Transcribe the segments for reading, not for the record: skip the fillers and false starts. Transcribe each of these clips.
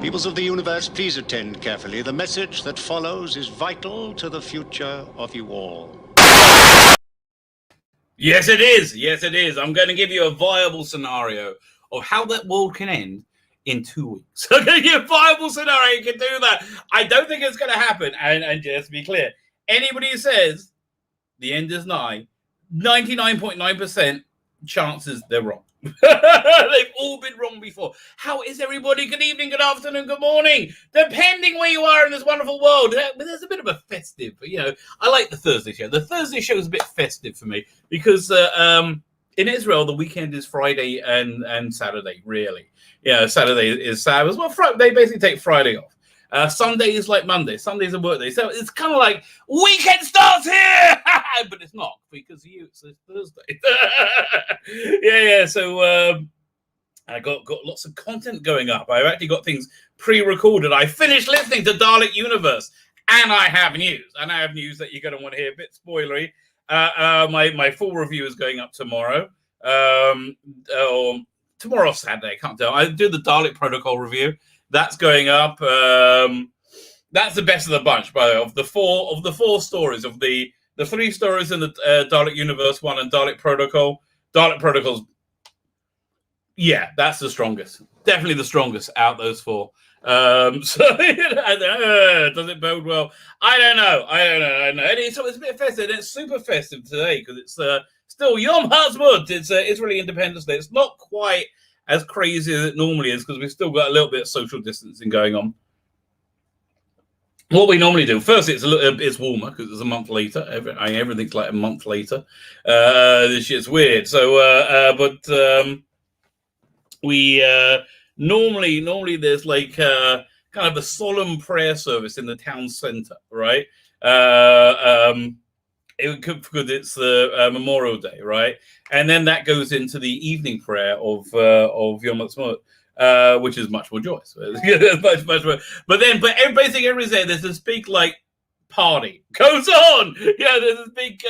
Peoples of the universe, please attend carefully. The message that follows is vital to the future of you all. Yes, it is. Yes, it is. I'm going to give you a viable scenario of how that world can end in 2 weeks. I'm going to give you a viable scenario. You can do that. I don't think it's going to happen. And just to be clear, anybody who says the end is nigh, 99.9% chances they're wrong. They've all been wrong before. How is everybody? Good evening, good afternoon, good morning, depending where you are in this wonderful world. There's a bit of a festive, I like the Thursday show. The Thursday show is a bit festive for me because in Israel, the weekend is Friday and Saturday, really. Saturday is Sabbath. Well, they basically take Friday off. Sunday is like Monday. Sunday's a work day. So it's kind of like weekend starts here, but it's not because of you. It's Thursday. Yeah. So I got lots of content going up. I've actually got things pre-recorded. I finished listening to Dalek Universe, and I have news. And I have news that you're going to want to hear. A bit spoilery. My full review is going up tomorrow. Or tomorrow, Saturday. I can't tell. I do the Dalek Protocol review. That's going up. That's the best of the bunch, by the way. Of the four stories, of the 3 stories in the Dalek Universe one and Dalek Protocol. Dalek Protocol's, yeah, that's the strongest. Definitely the strongest out those 4. Does it bode well? I don't know. And it's a bit festive. It's super festive today because it's still Yom Ha'atzmaut. It's Israeli Independence Day. It's not quite as crazy as it normally is because we've still got a little bit of social distancing going on. What we normally do, first, it's warmer because it's a month later. Everything's like a month later. This shit's weird. So, we normally there's like kind of a solemn prayer service in the town center, right? Because it's the Memorial Day, right? And then that goes into the evening prayer of Yom Ha'atzmaut, which is much more joyous. much more. But everybody's there. There's this big like party goes on. Yeah, there's this big.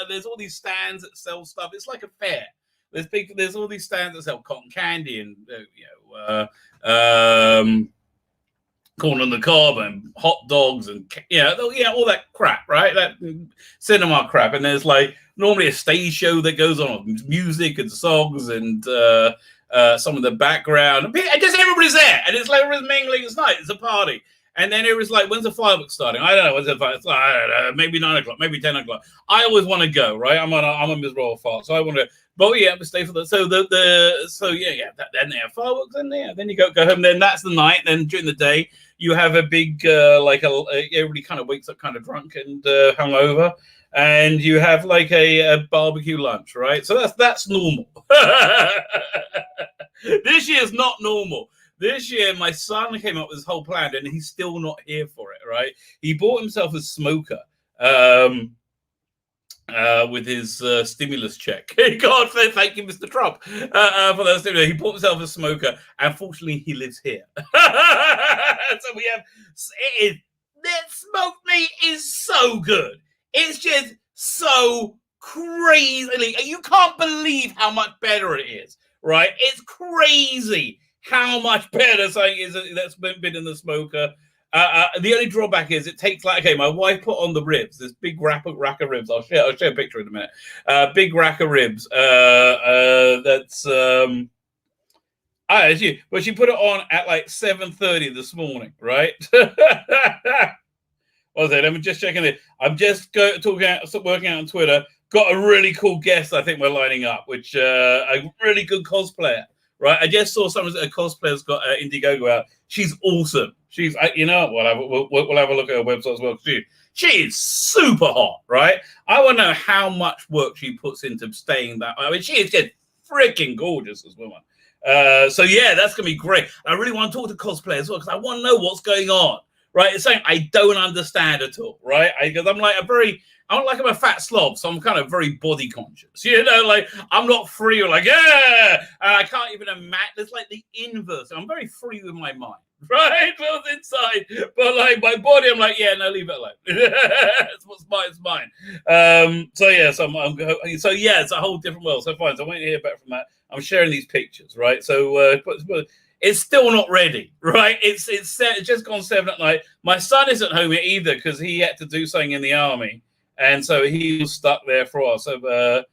There's all these stands that sell stuff. It's like a fair. There's all these stands that sell cotton candy and corn on the cob and hot dogs and all that crap, right? That cinema crap. And there's like normally a stage show that goes on with music and songs and some of the background. And just everybody's there, and it's like everybody's mingling. It's night. It's a party. And then it was like, when's the fireworks starting? I don't know. When's the fireworks? I don't know. Maybe 9 o'clock, maybe 10 o'clock. I always want to go, right? I'm a miserable fart, so I want to. But yeah, we stay for the. So then they have fireworks in there. Then you go home. Then that's the night. Then during the day, you have a big everybody kind of wakes up kind of drunk and hungover, and you have like a barbecue lunch, right? So that's normal. This year is not normal. This year, my son came up with this whole plan, and he's still not here for it, right? He bought himself a smoker with his stimulus check. God, thank you, Mr. Trump, for that stimulus. He bought himself a smoker, and fortunately, he lives here. So we have... That smoked meat is so good. It's just so crazy. You can't believe how much better it is, right? It's crazy how much better something is that's been in the smoker. The only drawback is it takes my wife put on the ribs, this big rack of ribs. I'll share a picture in a minute. Big rack of ribs. That's but she put it on at like 7:30 this morning, right? What was it? I'm just checking it. I'm just working out on Twitter. Got a really cool guest I think we're lining up, which a really good cosplayer. Right, I just saw someone a cosplayer's got Indiegogo out. She's awesome. She's, we'll have a look at her website as well. She is super hot, right? I want to know how much work she puts into staying that. I mean, she is just freaking gorgeous as woman. So yeah, that's gonna be great. I really want to talk to cosplayers as well because I want to know what's going on. Right, it's something I don't understand at all. Right, because I'm a fat slob, so I'm kind of very body conscious. I'm not free. I can't even imagine. It's like the inverse. I'm very free with my mind, right? Well, inside, but like my body, I'm like, yeah, no, leave it alone. It's what's mine, it's mine. It's a whole different world. So fine. So I won't hear back from that. I'm sharing these pictures, right? So, It's still not ready, right? It's just gone 7 at night. My son isn't home yet either because he had to do something in the army, and so he was stuck there for a while. So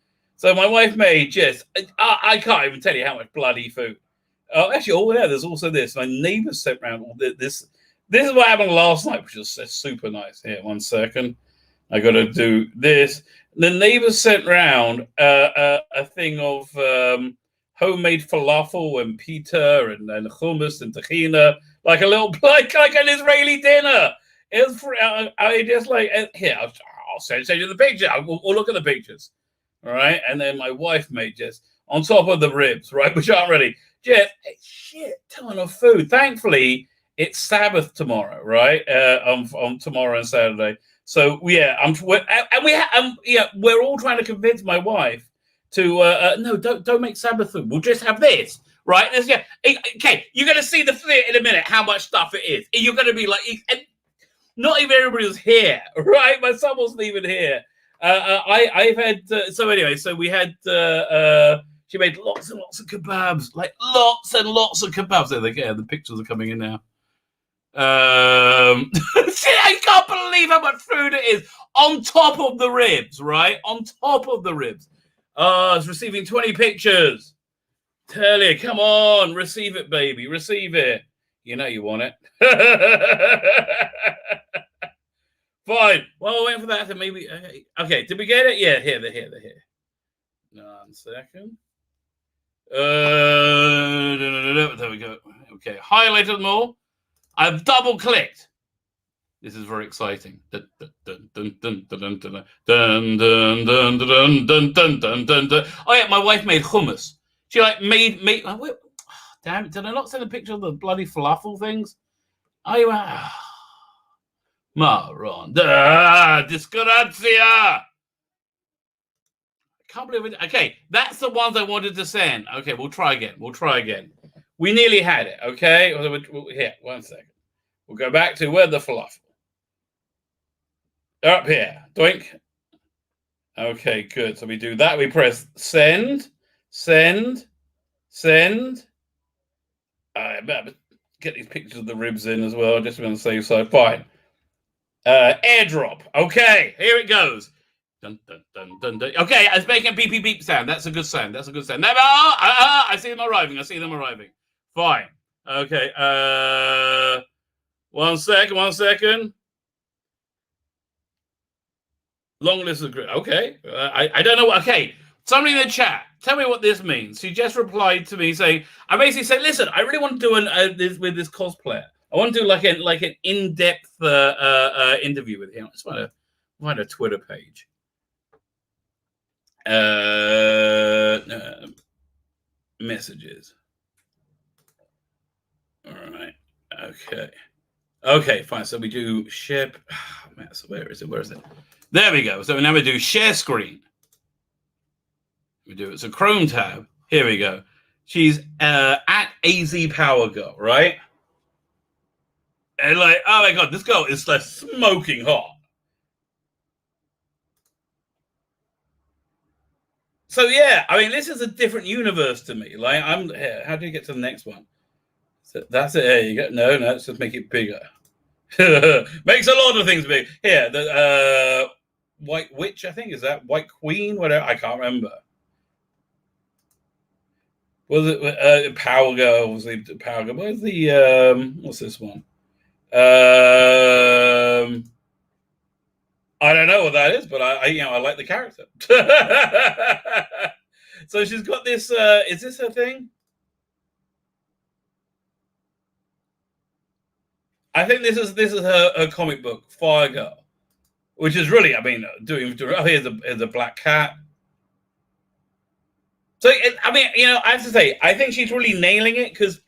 my wife made just I can't even tell you how much bloody food. Oh, actually, there's also this. My neighbors sent around all this. This is what happened last night, which was super nice. Here, 1 second. I got to do this. The neighbors sent round a thing of homemade falafel and pita and hummus and tahina, like a little like an Israeli dinner. It was I just like here. I'll send you the picture. We'll look at the pictures, all right? And then my wife made just on top of the ribs, right, which aren't ready. Just a shit ton of food. Thankfully, it's Sabbath tomorrow, right? On tomorrow and Saturday. So yeah, we're all trying to convince my wife to no, don't make Sabbath food. We'll just have this, right? Okay, you're gonna see in a minute how much stuff it is. You're gonna be like, and not even everybody was here, right? My son wasn't even here. I've had so anyway. So we had she made lots and lots of kebabs, like lots and lots of kebabs. There they go. The pictures are coming in now. I can't believe how much food it is on top of the ribs, right? On top of the ribs. It's receiving 20 pictures. Tell you, come on, receive it, baby, receive it. You know you want it. Fine. Well, we'll wait for that. Maybe. Okay, did we get it? Yeah, here, they're here. 1 second. There we go. Okay, highlighted them all. I've double clicked. This is very exciting. Oh yeah, my wife made hummus. She like made. Oh, damn it! Did I not send a picture of the bloody falafel things? Maron. Disgrazia. I can't believe it. Okay, that's the ones I wanted to send. Okay, we'll try again. We nearly had it. Okay, here, 1 second. We'll go back to where the falafel. They're up here. Doink. Okay, good. So we do that. We press send. I better get these pictures of the ribs in as well, just on the safe side. Fine. Airdrop. Okay, here it goes. Dun, dun, dun, dun, dun. Okay, it's making a beep beep beep sound. That's a good sound. I see them arriving. Fine. Okay. 1 second. Long list of groups. Okay. I don't know. Okay. Somebody in the chat, tell me what this means. She just replied to me saying, I basically said, listen, I really want to do this with this cosplayer. I want to do like an in-depth interview with him. I just want to find a Twitter page. Messages. All right. Okay, fine. So we do share. Oh, man, so where is it? There we go. So now we do share screen. We do it's a Chrome tab. Here we go. She's at AZ Power Girl, right? And like, oh my god, this girl is like smoking hot. So yeah, I mean, this is a different universe to me. Like, I'm here. How do you get to the next one? So that's it. There you go. No, let's just make it bigger. Makes a lot of things big. Here, the White Witch, I think, is that White Queen? Whatever, I can't remember. Was it Power Girl? Was the Power Girl? Where's the what's this one? I don't know what that is, but I like the character. So she's got this. Is this her thing? I think this is her comic book, Fire Girl, which is really, I mean, doing. Oh, here's a black cat. So I mean, you know, I have to say, I think she's really nailing it because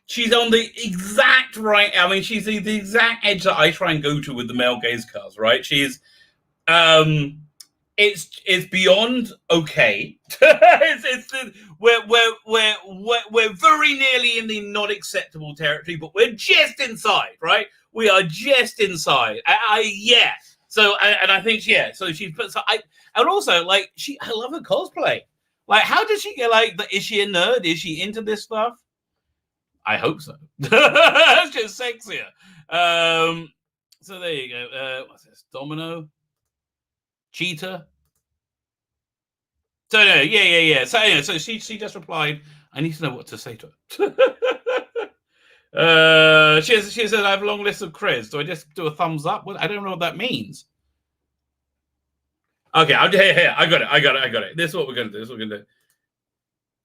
she's on the exact right. I mean, she's the exact edge that I try and go to with the male gaze cars, right? She's, it's beyond okay. We're very nearly in the not acceptable territory, but we're just inside, right? We are just inside. Yeah. So and I think so she's put. So and also like I love her cosplay. Like, how does she get like? Is she a nerd? Is she into this stuff? I hope so. That's just sexier. So there you go. What's this? Domino? Cheetah? So no, yeah. So anyway, so she just replied, I need to know what to say to her. She says, I have a long list of creds. Do I just do a thumbs up? Well, I don't know what that means. Okay, here. I got it. This is what we're going to do.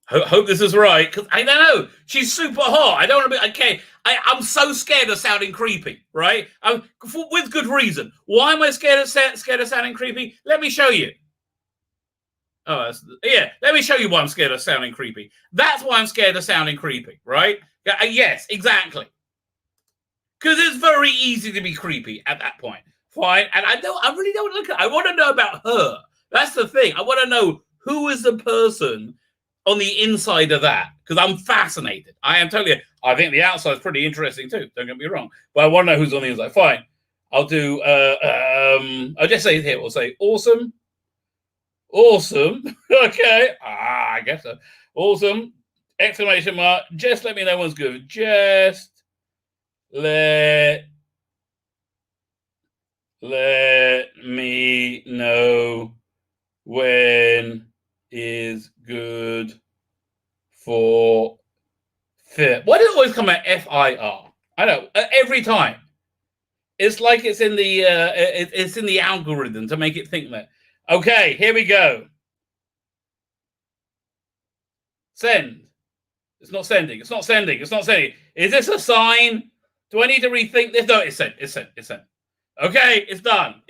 Hope this is right, because I don't know. She's super hot. I don't want to be okay. I'm so scared of sounding creepy, right? With good reason. Why am I scared of sounding creepy? Let me show you. Let me show you why I'm scared of sounding creepy. That's why I'm scared of sounding creepy, right? Yes, exactly. Because it's very easy to be creepy at that point. Fine. And I really don't look at I want to know about her. That's the thing. I want to know who is the person on the inside of that, because I'm fascinated. I think the outside is pretty interesting too. Don't get me wrong, but I want to know who's on the inside. Fine, I'll do. I'll just say it here. We'll say awesome. Okay, I guess so. Awesome! Exclamation mark! Just let me know when's good. Just let me know when is good for FIR. Why does it always come out FIR? I know every time. It's like it's in the it's in the algorithm to make it think that. Okay, here we go. Send. It's not sending. Is this a sign? Do I need to rethink this? No, it's sent. Okay, it's done.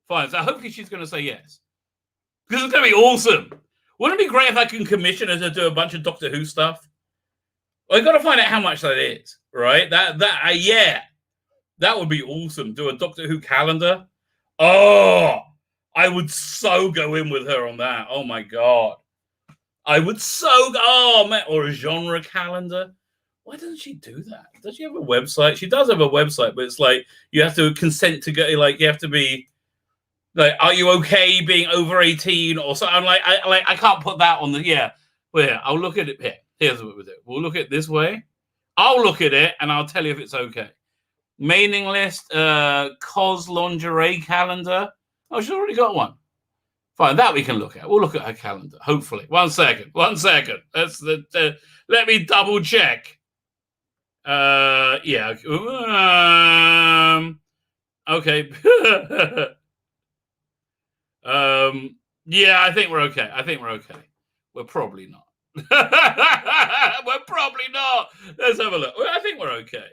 Fine. So hopefully she's going to say yes. Because it's going to be awesome. Wouldn't it be great if I can commission her to do a bunch of Doctor Who stuff? Well, I've got to find out how much that is, right? That would be awesome. Do a Doctor Who calendar. Oh, I would so go in with her on that. Oh my God. I would so go, oh man, or a genre calendar. Why doesn't she do that? Does she have a website? She does have a website, but it's like you have to consent to go, like you have to be like, are you okay being over 18 or so? I'm like, I can't put that on the Well, yeah, I'll look at it here. Here's what we'll do. We'll look at it this way. I'll look at it and I'll tell you if it's okay. Mailing list, cos lingerie calendar. Oh, she's already got one. Fine, that we can look at. We'll look at her calendar, hopefully. One second. That's let me double check. Yeah. Okay. Yeah, I think we're okay. We're probably not. We're probably not. Let's have a look. I think we're okay.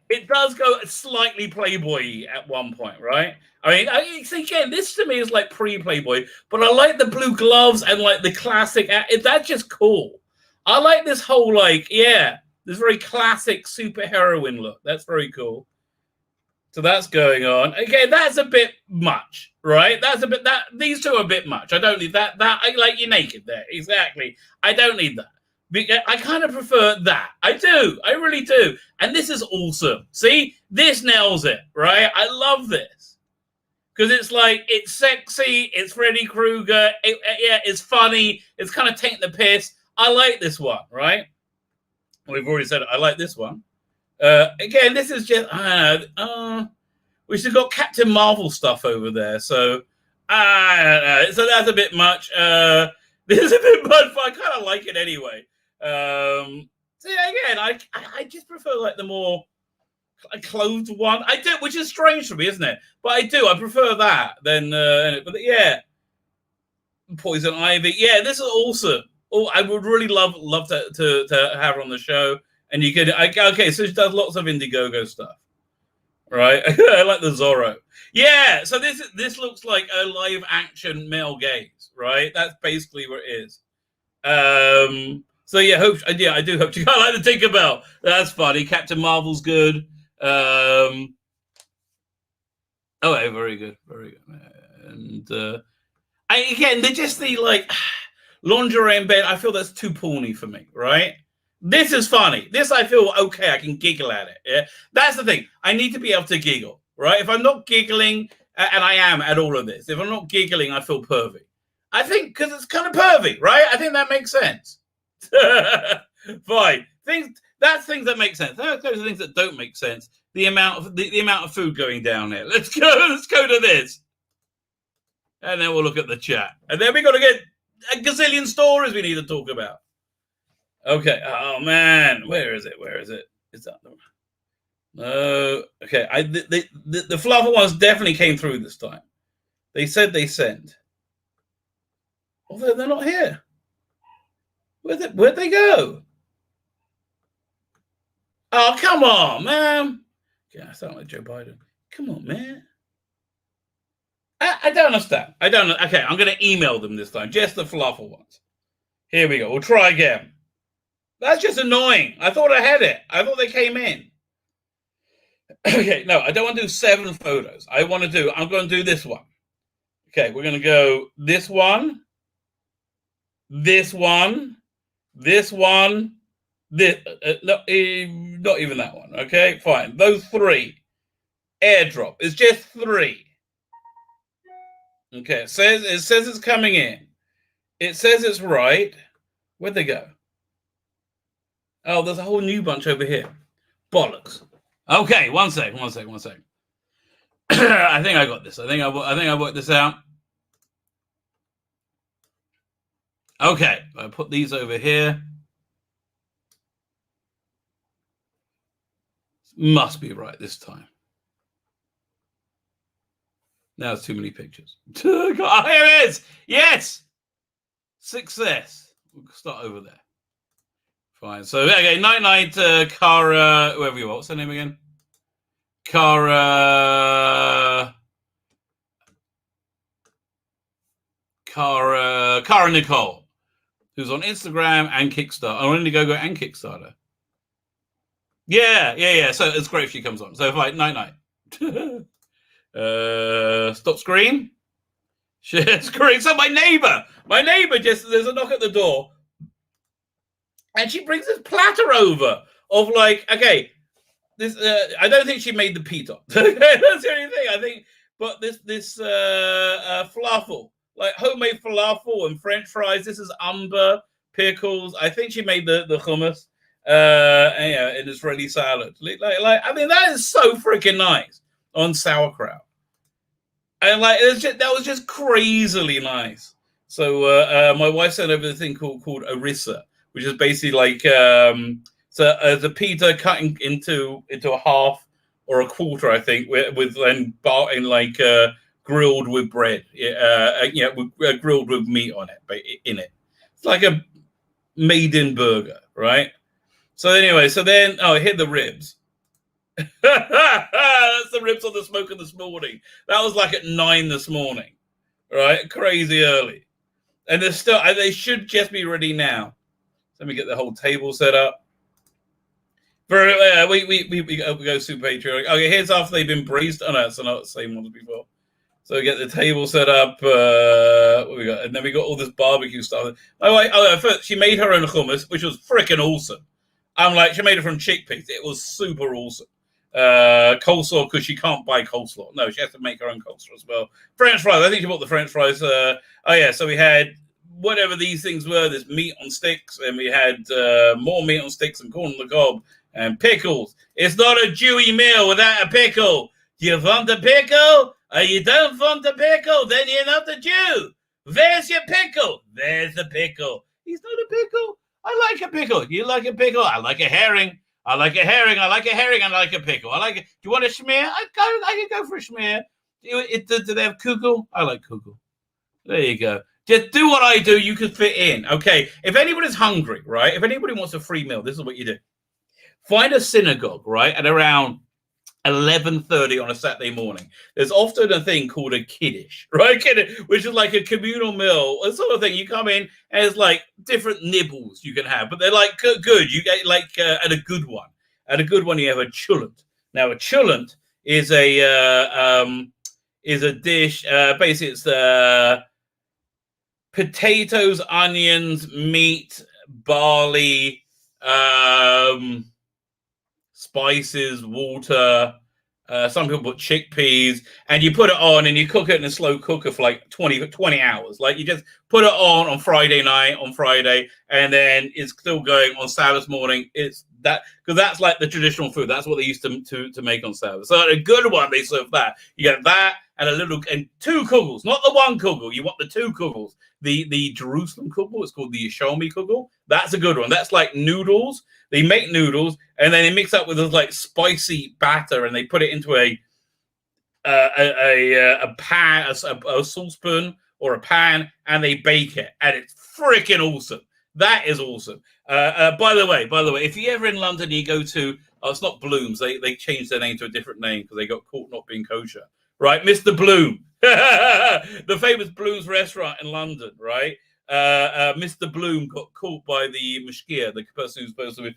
It does go slightly Playboy at one point, right? I mean, again, this to me is like pre-Playboy, but I like the blue gloves and like the classic. That's just cool. I like this whole this very classic superheroine look. That's very cool. So that's going on. Again, that's a bit much, right? These two are a bit much. I don't need that. I like you naked there. Exactly. I don't need that. I kind of prefer that. I do. I really do. And this is awesome. See? This nails it, right? I love this. Because it's like, it's sexy. It's Freddy Krueger. It's funny. It's kind of taking the piss. I like this one, right? We've already said it. I like this one. Again, this is just, I don't know. We still got Captain Marvel stuff over there. So, I don't know. So that's a bit much. This is a bit much, but I kind of like it anyway. So yeah, again, I just prefer like the more clothed one. I do, which is strange for me, isn't it? But I do. I prefer that than. But yeah, Poison Ivy. Yeah, this is awesome. Oh, I would really love to have her on the show. And you could okay, so she does lots of Indiegogo stuff, right? I like the Zorro. Yeah, so this looks like a live action male gaze, right? That's basically what it is. So yeah, I do hope you like the Tinkerbell. That's funny. Captain Marvel's good. Oh, yeah, very good. And again, they're just the like lingerie in bed. I feel that's too porny for me, right? This is funny. This I feel okay. I can giggle at it. Yeah, that's the thing. I need to be able to giggle, right? If I'm not giggling, and I am at all of this, if I'm not giggling, I feel pervy. I think because it's kind of pervy, right? I think that makes sense Fine. That's things that make sense. Those are things that don't make sense. The amount of food going down here. Let's go to this. And then we'll look at the chat. And then we got to get a gazillion stories we need to talk about. Okay. Oh man, where is it? Is that the one? No. Okay. The fluffer ones definitely came through this time. They said they sent. Although they're not here. Where'd they go? Oh, come on, man. Yeah, I sound like Joe Biden. Come on, man. I don't understand. I don't know. Okay, I'm going to email them this time. Just the fluffer ones. Here we go. We'll try again. That's just annoying. I thought I had it. I thought they came in. Okay, no, I don't want to do 7 photos. I'm going to do this one. Okay, we're going to go this one, this one, this one, this, not even that one. Okay, fine. Those 3. Airdrop. It's just 3. Okay, it says it's coming in. It says it's right. Where'd they go? Oh, there's a whole new bunch over here. Bollocks. Okay, one sec. I think I got this. I think I worked this out. Okay, I put these over here. Must be right this time. Now it's too many pictures. Oh, here it is. Yes. Success. We'll start over there. Fine. So, okay, night, Cara, whoever you are. What's her name again? Cara Nicole, who's on Instagram and Kickstarter, on Indiegogo and Kickstarter. Yeah. So it's great if she comes on. So, fine, night. Stop screen. Share screen. So my neighbor just, there's a knock at the door. And she brings this platter over of like, okay, this I don't think she made the pita. That's the only thing I think. But this falafel, like homemade falafel and French fries. This is umber, pickles. I think she made the hummus, and an Israeli salad. Like I mean, that is so freaking nice on sauerkraut. And like that was just crazily nice. So my wife sent over the thing called orissa, which is basically like the pita cut into a half or a quarter, I think, with like grilled with bread, grilled with meat on it, but in it. It's like a made-in burger, right? So anyway, hit the ribs. That's the ribs on the smoker this morning. That was like at 9 this morning, right? Crazy early, and they should just be ready now. Let me get the whole table set up. We go super Patreon. Okay, here's after they've been braised. Oh no, it's not the same one as before. So we get the table set up. What we got, and then we got all this barbecue stuff. First she made her own hummus, which was freaking awesome. I'm like, she made it from chickpeas. It was super awesome. Coleslaw, because she can't buy coleslaw. No, she has to make her own coleslaw as well. French fries. I think she bought the French fries. So we had whatever these things were. There's meat on sticks, and we had more meat on sticks and corn on the cob and pickles. It's not a Jewy meal without a pickle. Do you want a pickle? Or you don't want a pickle? Then you're not a Jew. Where's your pickle? There's the pickle. He's not a pickle. I like a pickle. You like a pickle? I like a herring. I like a herring. I like a herring. I like a pickle. I like it. Do you want a schmear? I can go for a schmear. Do they have kugel? I like kugel. There you go. Just do what I do. You can fit in. Okay. If anybody's hungry, right? If anybody wants a free meal, this is what you do. Find a synagogue, right? At around 11:30 on a Saturday morning. There's often a thing called a kiddush, right? Kiddush, which is like a communal meal, a sort of thing. You come in and it's like different nibbles you can have, but they're like good. You get like at a good one. At a good one, you have a chulent. Now, a chulent is a dish. Basically, it's potatoes, onions, meat, barley, spices, water, Some people put chickpeas, and you put it on and you cook it in a slow cooker for like 20 hours. Like you just put it on Friday night, on Friday, and then it's still going on Sabbath morning. It's that because that's like the traditional food. That's what they used to make on Sabbath. So a good one, they serve that. You get that and two kugels, not the one kugel. You want the two kugels. The Jerusalem kugel, it's called the Yishalmi kugel. That's a good one. That's like noodles. They make noodles and then they mix up with this like spicy batter and they put it into a pan, a saucepan or a pan, and they bake it, and it's freaking awesome. That is awesome. By the way, if you're ever in London, you go to it's not Bloom's. They changed their name to a different name because they got caught not being kosher. Right, Mr. Bloom, the famous Bloom's restaurant in London, right? Mr. Bloom got caught by the mashkia, the person who's supposed to be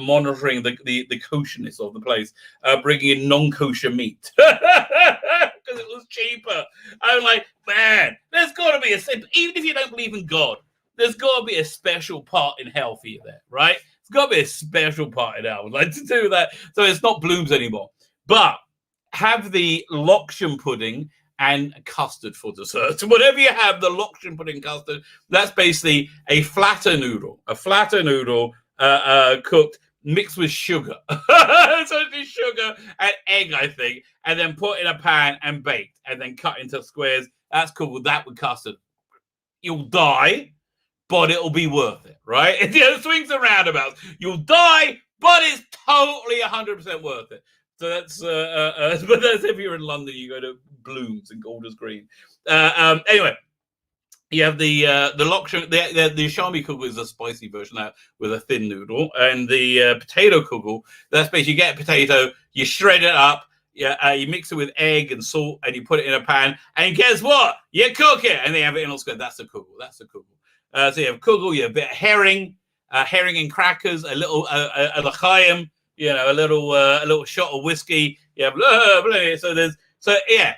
monitoring the kosherness of the place, bringing in non-kosher meat because it was cheaper. I'm like, man, there's got to be even if you don't believe in God, there's got to be a special part in hell for you there, right? It's got to be a special part in hell, like to do that. So it's not Bloom's anymore, but have the lokshen pudding and custard for dessert. So whatever you have, the lokshen pudding custard, that's basically a flatter noodle cooked, mixed with sugar. So it's sugar and egg, I think, and then put in a pan and baked, and then cut into squares. That's cool with that with custard. You'll die, but it'll be worth it, right? It swings and roundabouts. You'll die, but it's totally 100% worth it. So that's but that's if you're in London, you go to Bloom's in Golders Green. Anyway, you have the lokshen, the Shami kugel is a spicy version now with a thin noodle, and the potato kugel, that's basically you get a potato, you shred it up, you mix it with egg and salt, and you put it in a pan, and guess what? You cook it, and they have it in all square. That's a kugel. So you have kugel, you have a bit of herring and crackers, a little a l'chaim. A little shot of whiskey. Yeah, so yeah.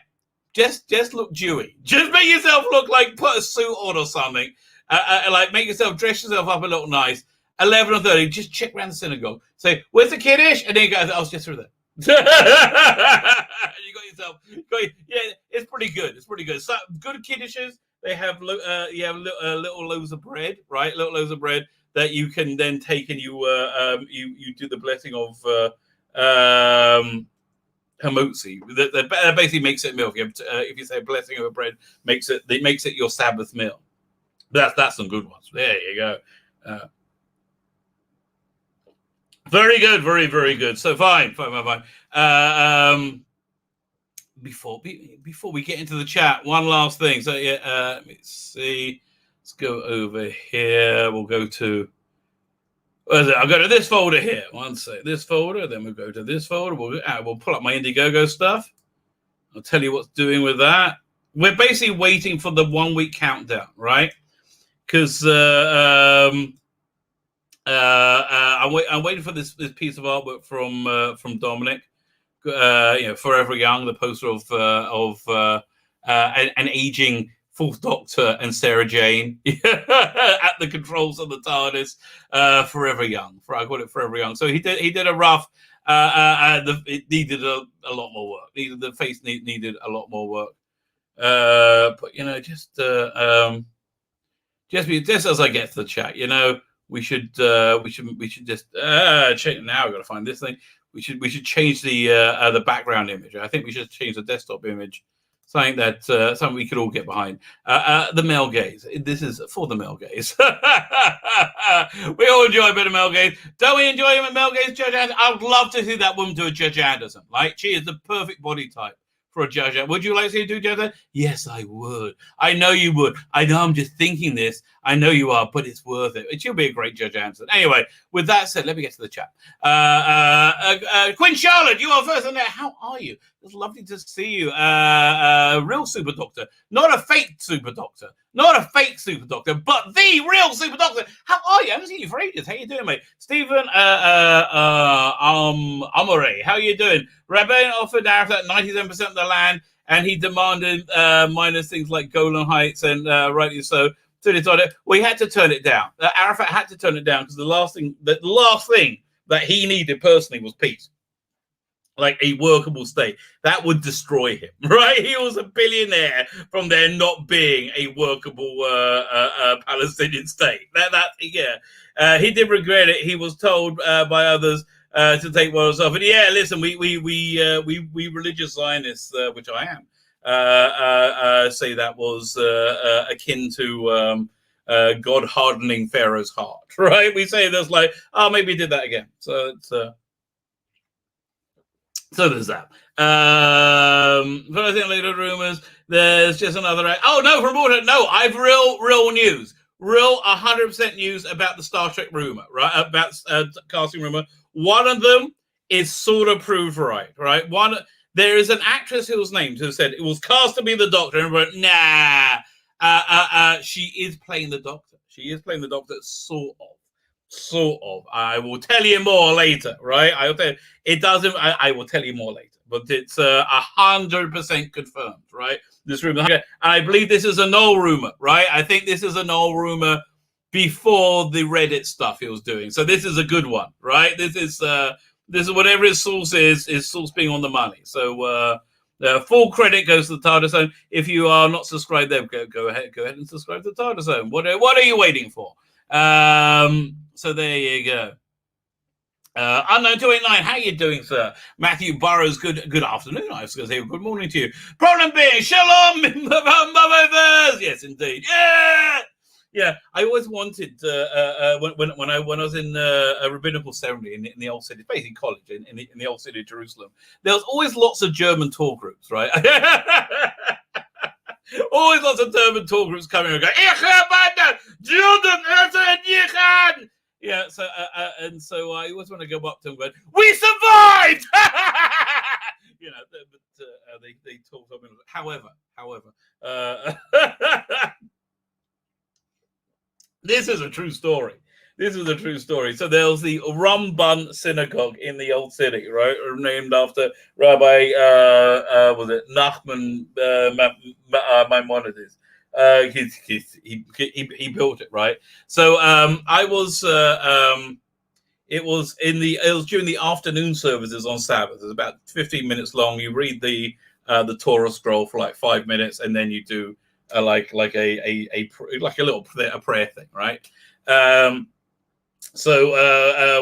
Just look Jewy. Just make yourself look like put a suit on or something. Like make yourself dress yourself up a little nice. 11:30. Just check around the synagogue. Say, "Where's the kiddush?" And then you go, "I was just through there." You got yourself. Yeah, it's pretty good. It's pretty good. So good kiddushes. They have little loaves of bread, right? Little loaves of bread that you can then take and you do the blessing of hamotzi. That basically makes it milk. If you say blessing of a bread, makes it your Sabbath meal. That's some good ones. There you go. Very good, very, very good. So fine. Before we get into the chat, one last thing. So let me see. Let's go over here. We'll go to. I'll go to this folder here. One sec. This folder. Then we'll go to this folder. We'll pull up my Indiegogo stuff. I'll tell you what's doing with that. We're basically waiting for the 1 week countdown, right? Because I'm waiting for this piece of artwork from Dominic. Forever Young, the poster of an aging Fourth Doctor and Sarah Jane at the controls of the TARDIS. Forever Young. I call it Forever Young. So he did a rough. It needed a lot more work. The face needed a lot more work. But just as I get to the chat, we should just check now. I've got to find this thing. We should change the background image. I think we should change the desktop image. Something we could all get behind. The male gaze. This is for the male gaze. We all enjoy a bit of male gaze. Don't we enjoy a male gaze, Judge Anderson? I would love to see that woman do a Judge Anderson. Like, she is the perfect body type for a Judge Anderson. Would you like to see her do Judge Anderson? Yes, I would. I know you would. I know I'm just thinking this. I know you are, but it's worth it. She'll be a great Judge Anderson. Anyway, with that said, let me get to the chat. Queen Charlotte, you are first on there. How are you? It's lovely to see you. Real Super Doctor. Not a fake Super Doctor. Not a fake Super Doctor, but the real Super Doctor. How are you? I haven't seen you for ages. How you doing, mate? Stephen Amore, how you doing? Rabbi offered Arafat 97% of the land, and he demanded minus things like Golan Heights, and rightly so. We had to turn it down. Arafat had to turn it down because the last thing that he needed personally was peace. like a workable state, that would destroy him, right? He was a billionaire from there not being a workable Palestinian state. He did regret it. He was told by others to take words off. And yeah, listen, we religious Zionists, which I am, say that was akin to God hardening Pharaoh's heart, right? We say this like, oh, maybe he did that again. So it's so there's that. But I think later rumors, there's just another. Oh no, from Water. No, I've real news. Real 100% news about the Star Trek rumor, right? About casting rumor. One of them is sort of proved right? There is an actress who's named who said it was cast to be the Doctor, and went, nah. She is playing the Doctor. She is playing the Doctor, sort of. I will tell you more later, right? I will tell you more later, but it's 100% confirmed, right? This rumor, and I believe this is a null rumor, right? I think this is a null rumor before the Reddit stuff he was doing. So this is a good one, right? This is whatever his source is source being on the money. So full credit goes to the TARDIS Zone. If you are not subscribed there, go ahead and subscribe to the TARDIS Zone. What are you waiting for? So there you go. Unknown 289, how you doing, sir? Matthew Burrows, good afternoon. I was going to say good morning to you. Problem being, shalom, mothers. Yes, indeed. Yeah. I always wanted when I was in a rabbinical ceremony in the old city, basically college in the old city of Jerusalem. There was always lots of German tour groups, right? Always lots of German tour groups coming and going, yeah, so so I always want to go up to them and go, we survived! You know, but they talk something. However, this is a true story. So there was the Rambun Synagogue in the old city, right? Named after Rabbi, was it Nachman Maimonides? He built it, right? So it was during the afternoon services on Sabbath. It's about 15 minutes long. You read the Torah scroll for like 5 minutes, and then you do like a little prayer thing, right? So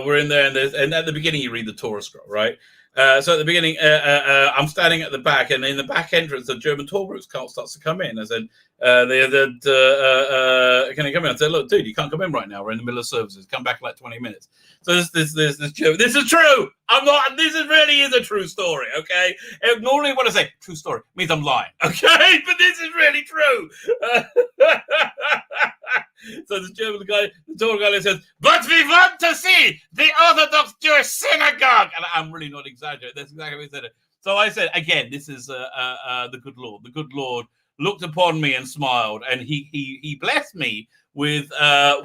we're in there, and at the beginning you read the Torah scroll, right? So at the beginning, I'm standing at the back, and in the back entrance, the German tour group starts to come in. I said, can you come in? I said, look, dude, you can't come in right now. We're in the middle of services. Come back in like 20 minutes. So this is true. This really is a true story, okay? And normally when I say true story, it means I'm lying, okay? But this is really true. So the German guy, the tour guy says, but we want to see the Orthodox Jewish synagogue. And I'm really not exaggerating. That's exactly what he said. So I said, again, this is the good Lord. The good Lord looked upon me and smiled, and he blessed me with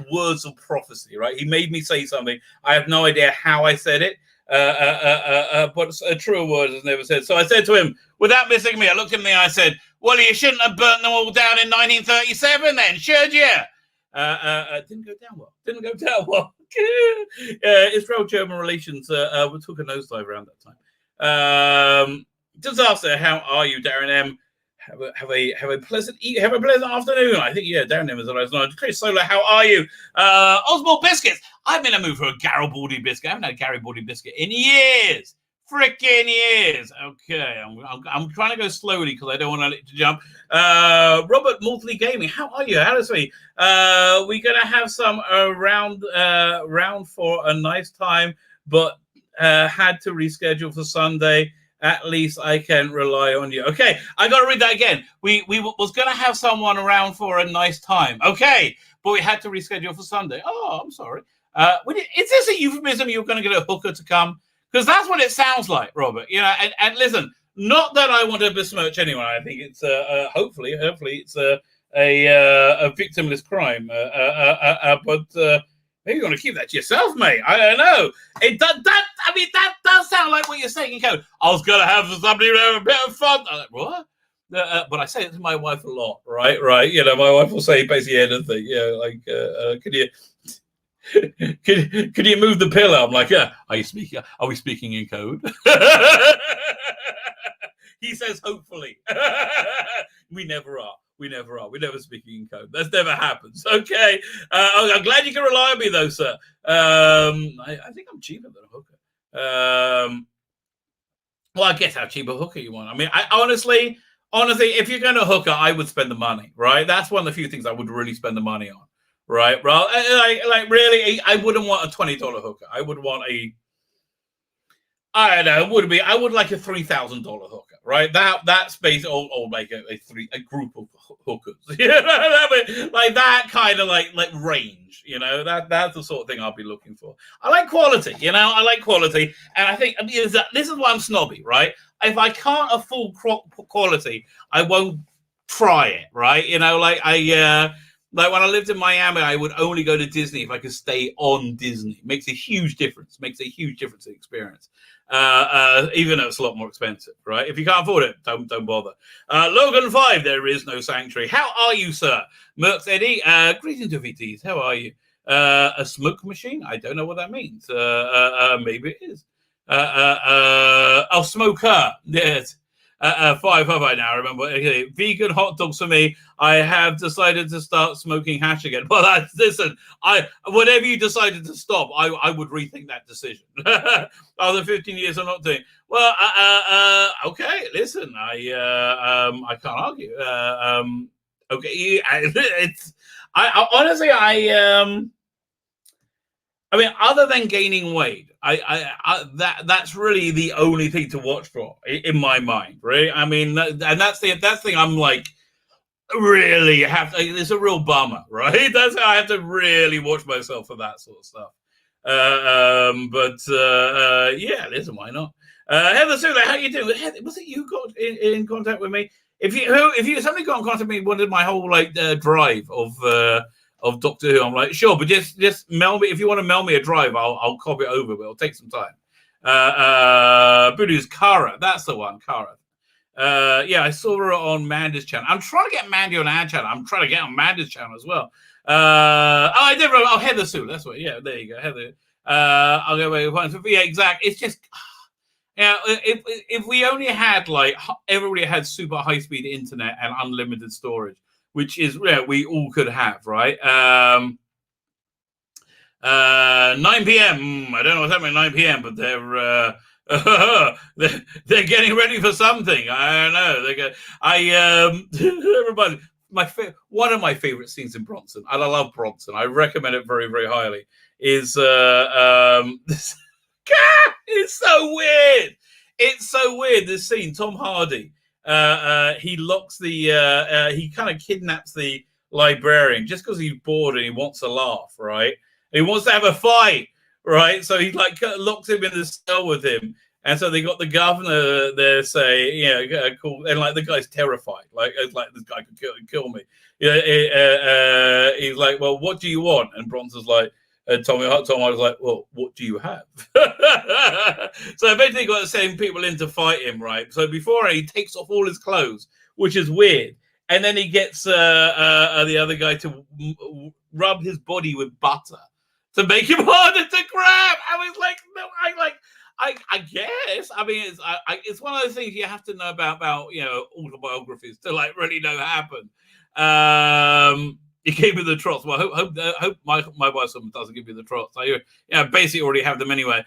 words of prophecy, right? He made me say something. I have no idea how I said it, but a truer word is never said. So I said to him, without missing me, I looked him in the eye, I said, well, you shouldn't have burnt them all down in 1937 then, should you? Didn't go down well. Israel-German relations we took a nosedive around that time. Disaster. How are you, Darren M? Have a pleasant afternoon. I think Darren M is always nice. Chris Solar, how are you? Oswald Biscuits. I've been in a mood for a Garibaldi biscuit. I haven't had a Garibaldi biscuit in years. Freaking years. Okay, I'm trying to go slowly because I don't want it to jump. Robert Mortley Gaming, how are you? How is we? We're gonna have some round for a nice time, but had to reschedule for Sunday. At least I can rely on you. Okay, I got to read that again. We was gonna have someone around for a nice time. Okay, but we had to reschedule for Sunday. Oh, I'm sorry. Is this a euphemism? You're going to get a hooker to come? Because that's what it sounds like, Robert. You know, and listen, not that I want to besmirch anyone. I think it's hopefully it's a victimless crime. But maybe you want to keep that to yourself, mate. I don't know. That does sound like what you're saying. You go, I was going to have somebody have a bit of fun. I'm like, what? But I say it to my wife a lot, right? You know, my wife will say basically anything. You know, like, can you? Could you move the pillow? I'm like, yeah. Are we speaking in code? He says, hopefully. We never are. We never are. We're never speaking in code. That's never happens. Okay. I'm glad you can rely on me, though, sir. I think I'm cheaper than a hooker. Well, I guess how cheap a hooker you want. I mean, I honestly, if you're going to hooker, I would spend the money, right? That's one of the few things I would really spend the money on, right? Well, like really, I wouldn't want a $20 hooker. I would want I don't know, I would like a $3,000 hooker, right? That's based or like a group of hookers, you know what I mean? Like that kind of like range, you know. That's the sort of thing I'll be looking for. I like quality, you know. I like quality, and I think this is why I'm snobby, right? If I can't afford quality, I won't try it, right? You know, like like when I lived in Miami, I would only go to Disney if I could stay on Disney. Makes a huge difference. Makes a huge difference in experience. Even though it's a lot more expensive, right? If you can't afford it, don't bother. Logan 5, there is no sanctuary. How are you, sir? Mercs Eddie, greetings to VTs. How are you? A smoke machine? I don't know what that means. Maybe it is. Oh, smoker. Yes. 5 have I now? Remember, okay, vegan hot dogs for me. I have decided to start smoking hash again. Well, listen. Whatever you decided to stop, I would rethink that decision. After 15 years, I'm not doing well. Okay, listen. I can't argue. Okay, I honestly, I mean, other than gaining weight, that's really the only thing to watch for in my mind, right? I mean, and that's the thing. I'm like, really it's a real bummer, right? That's how I have to really watch myself for that sort of stuff. Yeah, listen, why not? Heather Sula, how you doing? Heather, was it you got in contact with me? If somebody got in contact with me, wanted my whole drive of Doctor Who, I'm like, sure, but just mail me. If you want to mail me a drive, I'll copy it over, but it'll take some time. Budu's Kara, that's the one, Kara. Yeah, I saw her on Mandy's channel. I'm trying to get Mandy on our channel. I'm trying to get on Mandy's channel as well. I did. Oh, Heather Sue. That's what. Yeah, there you go, Heather. I'll go away once. Yeah, exactly. It's just, yeah. If we only had everybody had super high speed internet and unlimited storage, which is we all could have, right? 9 p.m. I don't know what's happening at 9 p.m., but they're getting ready for something. I don't know. Everybody. One of my favorite scenes in Bronson, and I love Bronson. I recommend it very, very highly. Is this? It's so weird. It's so weird. This scene, Tom Hardy. He locks he kind of kidnaps the librarian just because he's bored and he wants to laugh, right? He wants to have a fight, right? So he locks him in the cell with him, and so they got the governor there say, cool, and the guy's terrified, it's like this guy could kill me. He's like, well, what do you want? And Bronson's like, Tom was like, well, what do you have? So eventually he got the same people in to fight him, right? So before he takes off all his clothes, which is weird, and then he gets the other guy to rub his body with butter to make him harder to grab. I was like, no, I guess. I mean, it's one of those things you have to know about autobiographies to really know what happened. He gave me the trots. Well, hope my wife doesn't give me the trots. I basically already have them anyway.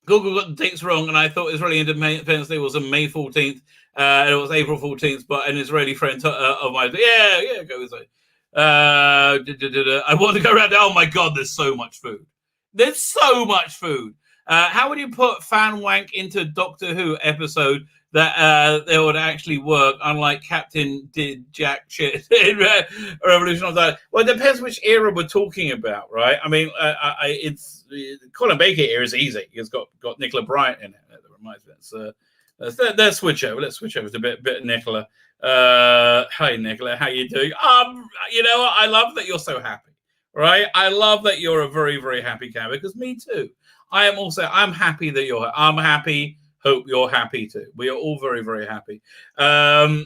Google got the dates wrong, and I thought Israeli Independence Day was on May 14th. And it was April 14th, but an Israeli friend of mine, go with it. I want to go around. Oh my God, there's so much food. There's so much food. How would you put fan wank into Doctor Who episode that they would actually work, unlike Captain did jack shit in Revolution of the? Well, it depends which era we're talking about, right? I mean, it's Colin Baker era is easy. He's got Nicola Bryant in it. That reminds me. So let's switch over. Let's switch over to a bit Nicola. Hi, Nicola. How you doing? You know what? I love that you're so happy, right? I love that you're a very, very happy cat, because me too. I'm happy that I'm happy. Hope you're happy too. We are all very, very happy. So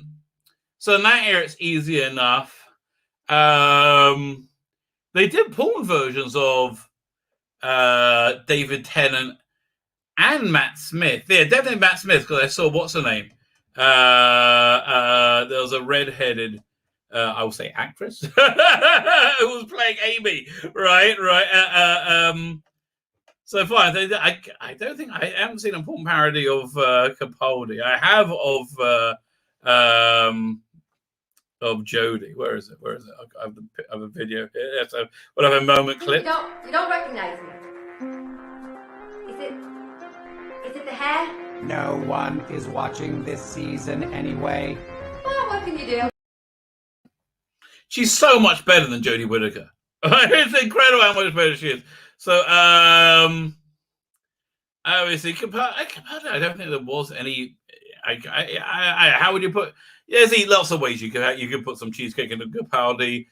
in that area, it's easy enough. They did porn versions of David Tennant and Matt Smith. Yeah, definitely Matt Smith, because I saw, what's her name? There was a redheaded, I will say actress, who was playing Amy. Right. So fine. I don't think I haven't seen a porn parody of Capaldi. I have of Jodie. Where is it? I have a video here. So we'll have a moment clip. You don't recognize me. Is it the hair? No one is watching this season anyway. Well, what can you do? She's so much better than Jodie Whittaker. It's incredible how much better she is. So, obviously, Capaldi, I don't think there was any. How would you put? There's lots of ways you could put some cheesecake in a Capaldi.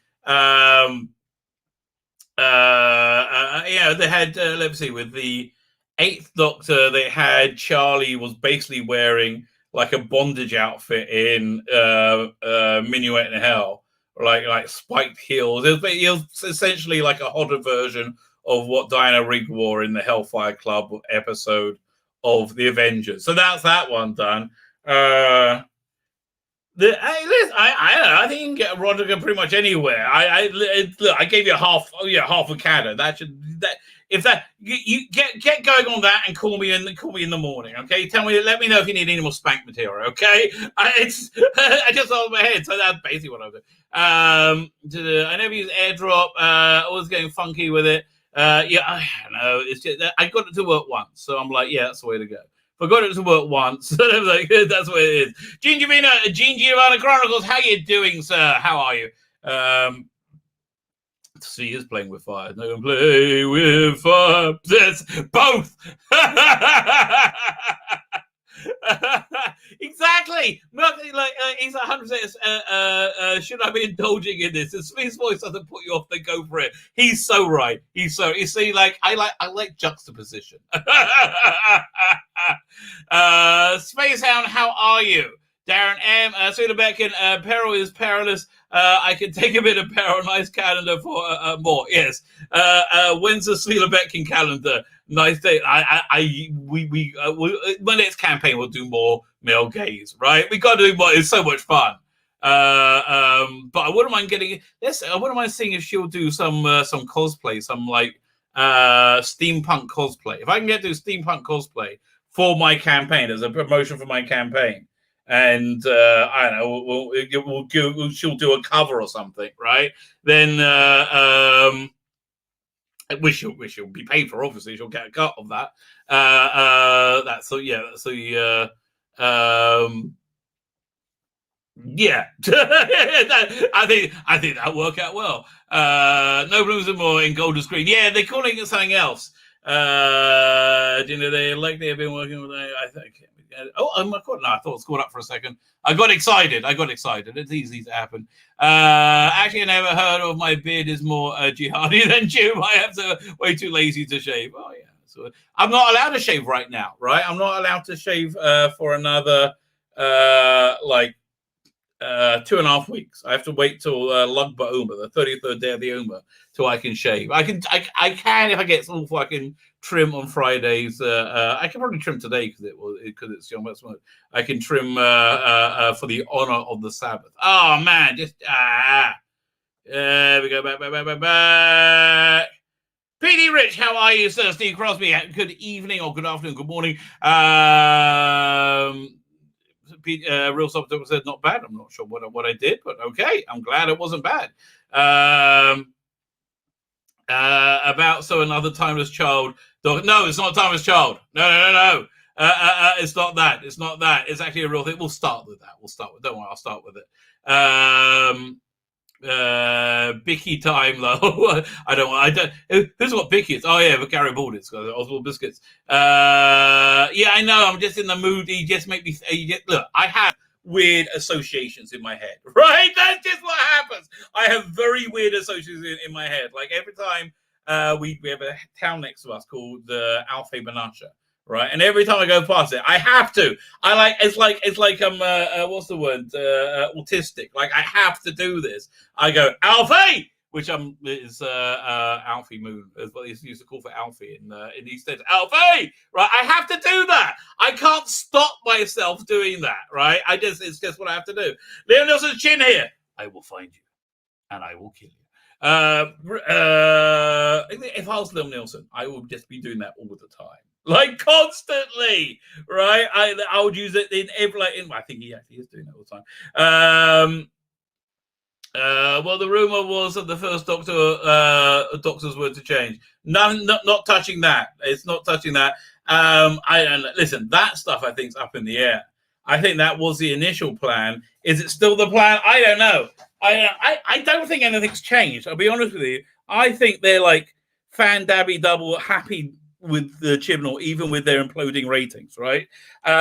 They had. Let's see, with the Eighth Doctor, they had Charlie was basically wearing like a bondage outfit in Minuet in Hell, like spiked heels. It was essentially like a hotter version of what Diana Rigg wore in the Hellfire Club episode of the Avengers. So that's that one done. I don't know. I think you can get Roderick pretty much anywhere. Look, I gave you half a canon. You get going on that and call me in the morning, okay? Let me know if you need any more spank material, okay? I just off my head, so that's basically what I do. I never use AirDrop. Always getting funky with it. I don't know. It's just I got it to work once, so I'm like, yeah, that's the way to go. If I got it to work once, I was like, that's what it is. Gene Giovanna Chronicles, how you doing, sir? How are you? See, is playing with fire. No one play with fire. That's both. Exactly. Like he's 100%. Should I be indulging in this? If Smith's voice doesn't put you off, then go for it. He's so right. You see, like I like juxtaposition. Space Hound, how are you? Darren M. Sula Beckin, peril is perilous. I can take a bit of peril. Nice calendar for more. Yes. When's the Sula Beckin calendar? Nice day. We my next campaign we'll do more male gaze, right? We got to do more. It's so much fun. But I wouldn't mind getting this. I wouldn't mind seeing if she'll do some cosplay, some like steampunk cosplay. If I can get to steampunk cosplay for my campaign as a promotion for my campaign. And I don't know, she'll do a cover or something, right? Then which she'll be paid for. Obviously, she'll get a cut of that. Yeah. I think that'll work out well. No Blues and More in Golden Screen. Yeah, they're calling it something else. Do you know they have been working with? I think. Oh my God! No, I thought it was caught up for a second. I got excited. It's easy to happen. Actually, I never heard of my beard is more jihadi than Jew. I have to way too lazy to shave. Oh yeah, so I'm not allowed to shave right now. Right, I'm not allowed to shave for another 2.5 weeks. I have to wait till Lug Ba'uma, the 33rd day of the Uma, till I can shave. I can if I get awful, I can trim on Fridays. I can probably trim today because it's Yom Ha'atzmaut. I can trim for the honor of the Sabbath. Oh man, we go back. PD Rich, how are you, sir? Steve Crosby, good evening or good afternoon, good morning. Real Subtitle said not bad. I'm not sure what I did, but okay. I'm glad it wasn't bad. About another timeless child. No, it's not a timeless child. No. It's not that. It's actually a real thing. We'll start with that. Don't worry, I'll start with it. Bicky time though. I don't. Who's got Bickies? Oh yeah, with Gary Balditz, Oswald Biscuits. Yeah, I know. I'm just in the mood. You just make me. Look, I have weird associations in my head. Right? That's just what happens. I have very weird associations in my head. Like every time we have a town next to us called Alfei Benasha. Right, and every time I go past it, I have to. It's like what's the word? Autistic. Like I have to do this. I go, Alfie, which is Alfie Moon, is what they used to call for Alfie in EastEnders. Alfie, right? I have to do that. I can't stop myself doing that, right? It's just what I have to do. Liam Neeson's chin here. I will find you, and I will kill you. If I was Liam Neeson, I would just be doing that all the time, like constantly, right? I would use it in every. I think he actually is doing it all the time. Well, the rumor was that the first doctors were to change. Not touching that. It's not touching that. Listen, that stuff I think is up in the air. I think that was the initial plan. Is it still the plan? I don't know. I don't think anything's changed. I'll be honest with you. I think they're like fan dabby double happy with the Chibnall, even with their imploding ratings, right?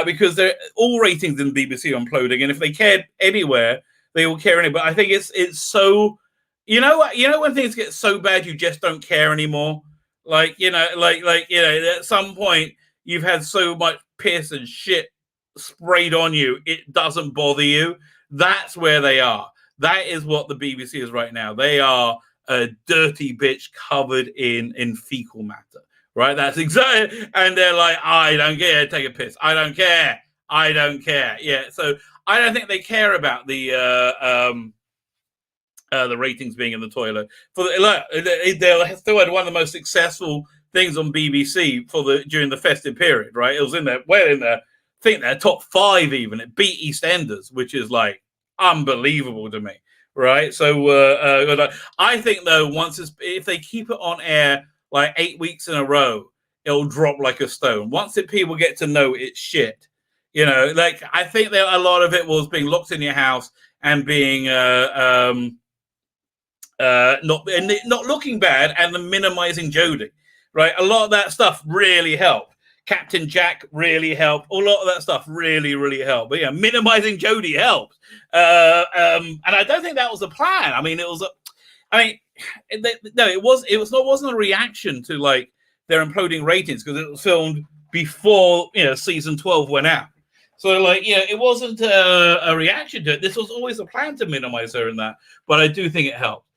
Because they're all ratings in BBC are imploding, and if they cared anywhere, they will care anywhere. But I think it's so, when things get so bad, you just don't care anymore. Like at some point you've had so much piss and shit sprayed on you, it doesn't bother you. That's where they are. That is what the BBC is right now. They are a dirty bitch covered in fecal matter, right? That's exactly, and they're like, I don't care, take a piss. I don't care. Yeah, so I don't think they care about the ratings being in the toilet. They still had one of the most successful things on BBC during the festive period, right? It was in there, well in there. I think they're top 5 even. It beat EastEnders, which is like unbelievable to me, right? So I think though, if they keep it on air like 8 weeks in a row, it'll drop like a stone. Once people get to know it's shit, I think that a lot of it was being locked in your house and being not looking bad and the minimizing Jodie, right? A lot of that stuff really helped. Captain Jack really helped. A lot of that stuff really, really helped. But yeah, minimizing Jodie helped. And I don't think that was the plan. I mean, it wasn't a reaction to like their imploding ratings because it was filmed before season 12 went out. So it wasn't a reaction to it. This was always a plan to minimize her in that. But I do think it helped.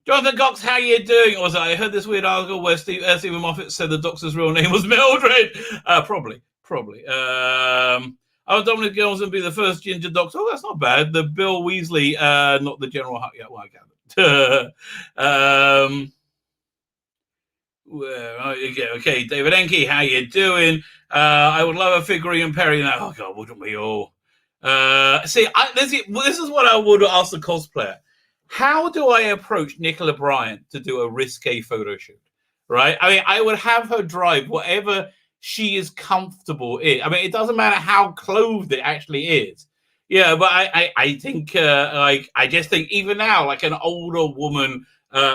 Jonathan Cox, how you doing? I heard this weird article where Stephen Moffat said the Doctor's real name was Mildred. Probably. Dominic Gilson would be the first ginger Doctor. Oh, that's not bad. The Bill Weasley, not the General. Yeah, well, I gathered. Okay, David Enke, how you doing? I would love a figurine and Perry now. Oh God, wouldn't we all? This is what I would ask the cosplayer. How do I approach Nicola Bryant to do a risque photo shoot? Right? I mean, I would have her drive whatever she is comfortable in. I mean, it doesn't matter how clothed it actually is. Yeah, but I think I just think even now, like an older woman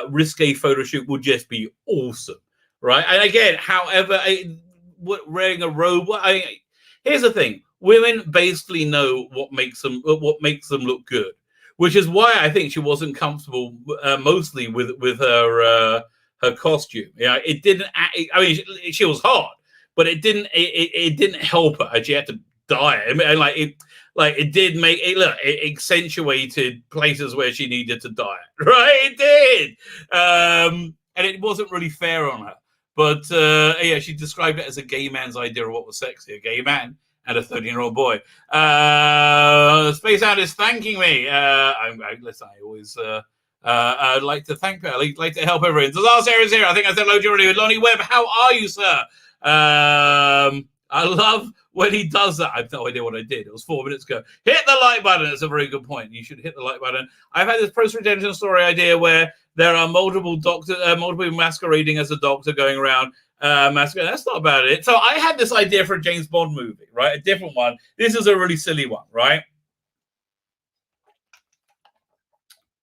risque photo shoot would just be awesome, right? And again, however, wearing a robe. Here's the thing: women basically know what makes them look good. Which is why I think she wasn't comfortable mostly with her costume. Yeah, it didn't. She was hot, but it didn't help her. She had to dye it. It did make it look. It accentuated places where she needed to dye it. Right, it did, and it wasn't really fair on her. But she described it as a gay man's idea of what was sexy. A gay man and a 13-year-old boy. Space Out is thanking me. Listen, I always like to thank people. I like to help everyone. Disaster is here. I think I said hello to you already. Lonnie Webb, how are you, sir? I love when he does that. I have no idea what I did. It was 4 minutes ago. Hit the like button. It's a very good point. You should hit the like button. I've had this post-redemption story idea where there are multiple masquerading as a doctor going around. That's not about it. So I had this idea for a James Bond movie, right? A different one. This is a really silly one, right?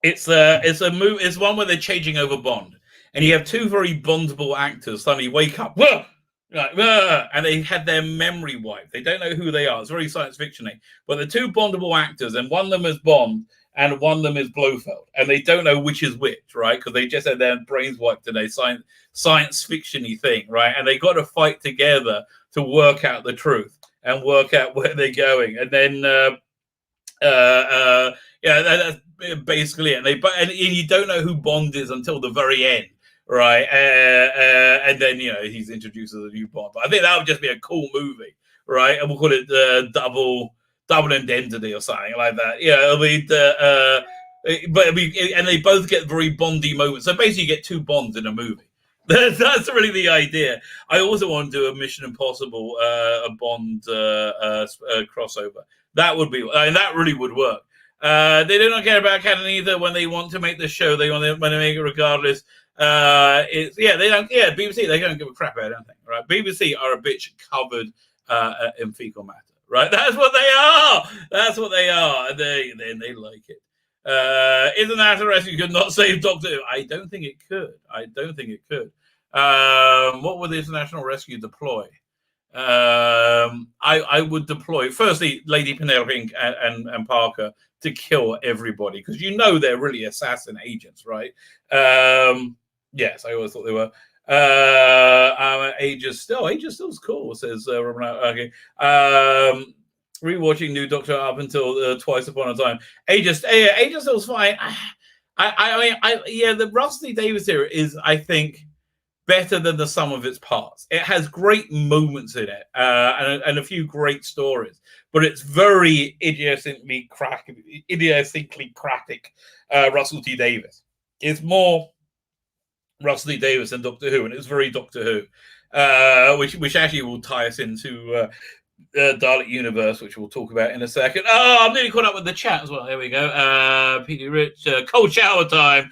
It's a movie. It's one where they're changing over Bond, and you have two very Bondable actors suddenly wake up, and they had their memory wiped. They don't know who they are. It's very science fiction-y. But the two Bondable actors, and one of them is Bond, and one of them is Blofeld, and they don't know which is which, right? Because they just had their brains wiped in a science fiction-y thing, right? And they got to fight together to work out the truth and work out where they're going. And then Yeah, that's basically it. And you don't know who Bond is until the very end, right? And then he's introduced as a new Bond. But I think that would just be a cool movie, right? And we'll call it double indemnity or something like that. Yeah, and they both get very Bondy moments. So basically, you get two Bonds in a movie. That's really the idea. I also want to do a Mission Impossible, a Bond crossover. That would be, and that really would work. They do not care about canon either. When they want to make the show, they want to make it regardless. They don't. Yeah, BBC, they don't give a crap about anything, right? BBC are a bitch covered in fecal matter, right? That's what they are. That's what they are. And they like it. International Rescue could not save Doctor Who. I don't think it could. What would the International Rescue deploy? I would deploy, firstly, Lady Penelope and Parker to kill everybody, because they're really assassin agents, right? Yes, I always thought they were. Aegis Still's cool, says Robin. Okay. Rewatching New Doctor up until Twice Upon a Time. Aegis Still's fine. The Rusty Davies era is, I think, better than the sum of its parts. It has great moments in it, and a few great stories, but it's very idiosyncratic Russell T Davies. It's more Russell T Davies than Doctor Who, and it's very Doctor Who, which actually will tie us into Dalek Universe, which we'll talk about in a second. Oh, I'm nearly caught up with the chat as well. There we go. Peter Rich, cold shower time.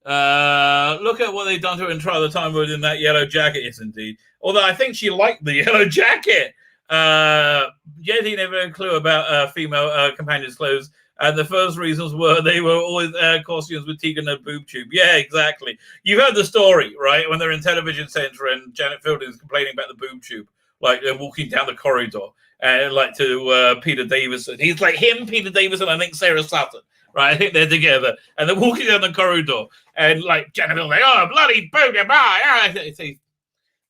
Look at what they've done to her in Trial of the Time Lord in that yellow jacket. Yes, indeed. Although I think she liked the yellow jacket. Jetty never had a clue about female companions' clothes. And the first reasons were they were always costumes with Tegan and boob tube. Yeah, exactly. You've heard the story, right? When they're in Television Centre and Janet Fielding's complaining about the boob tube, like they're walking down the corridor, and like to Peter Davison. He's like him, Peter Davison, I think Sarah Sutton. Right, I think they're together, and they're walking down the corridor, and like Janet Fielding, oh bloody boob, bye.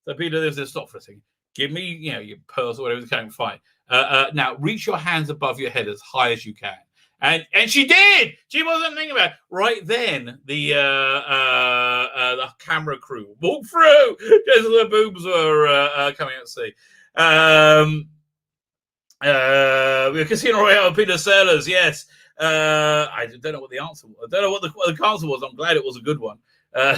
So Peter Davison, stop for a second. Give me, your purse or whatever you can find. Now reach your hands above your head as high as you can. And she did. She wasn't thinking about it. Right then, the camera crew walked through just as the boobs were coming out to sea. Casino Royale, Peter Sellers, yes. I don't know what the answer was. I don't know what the answer was. I'm glad it was a good one.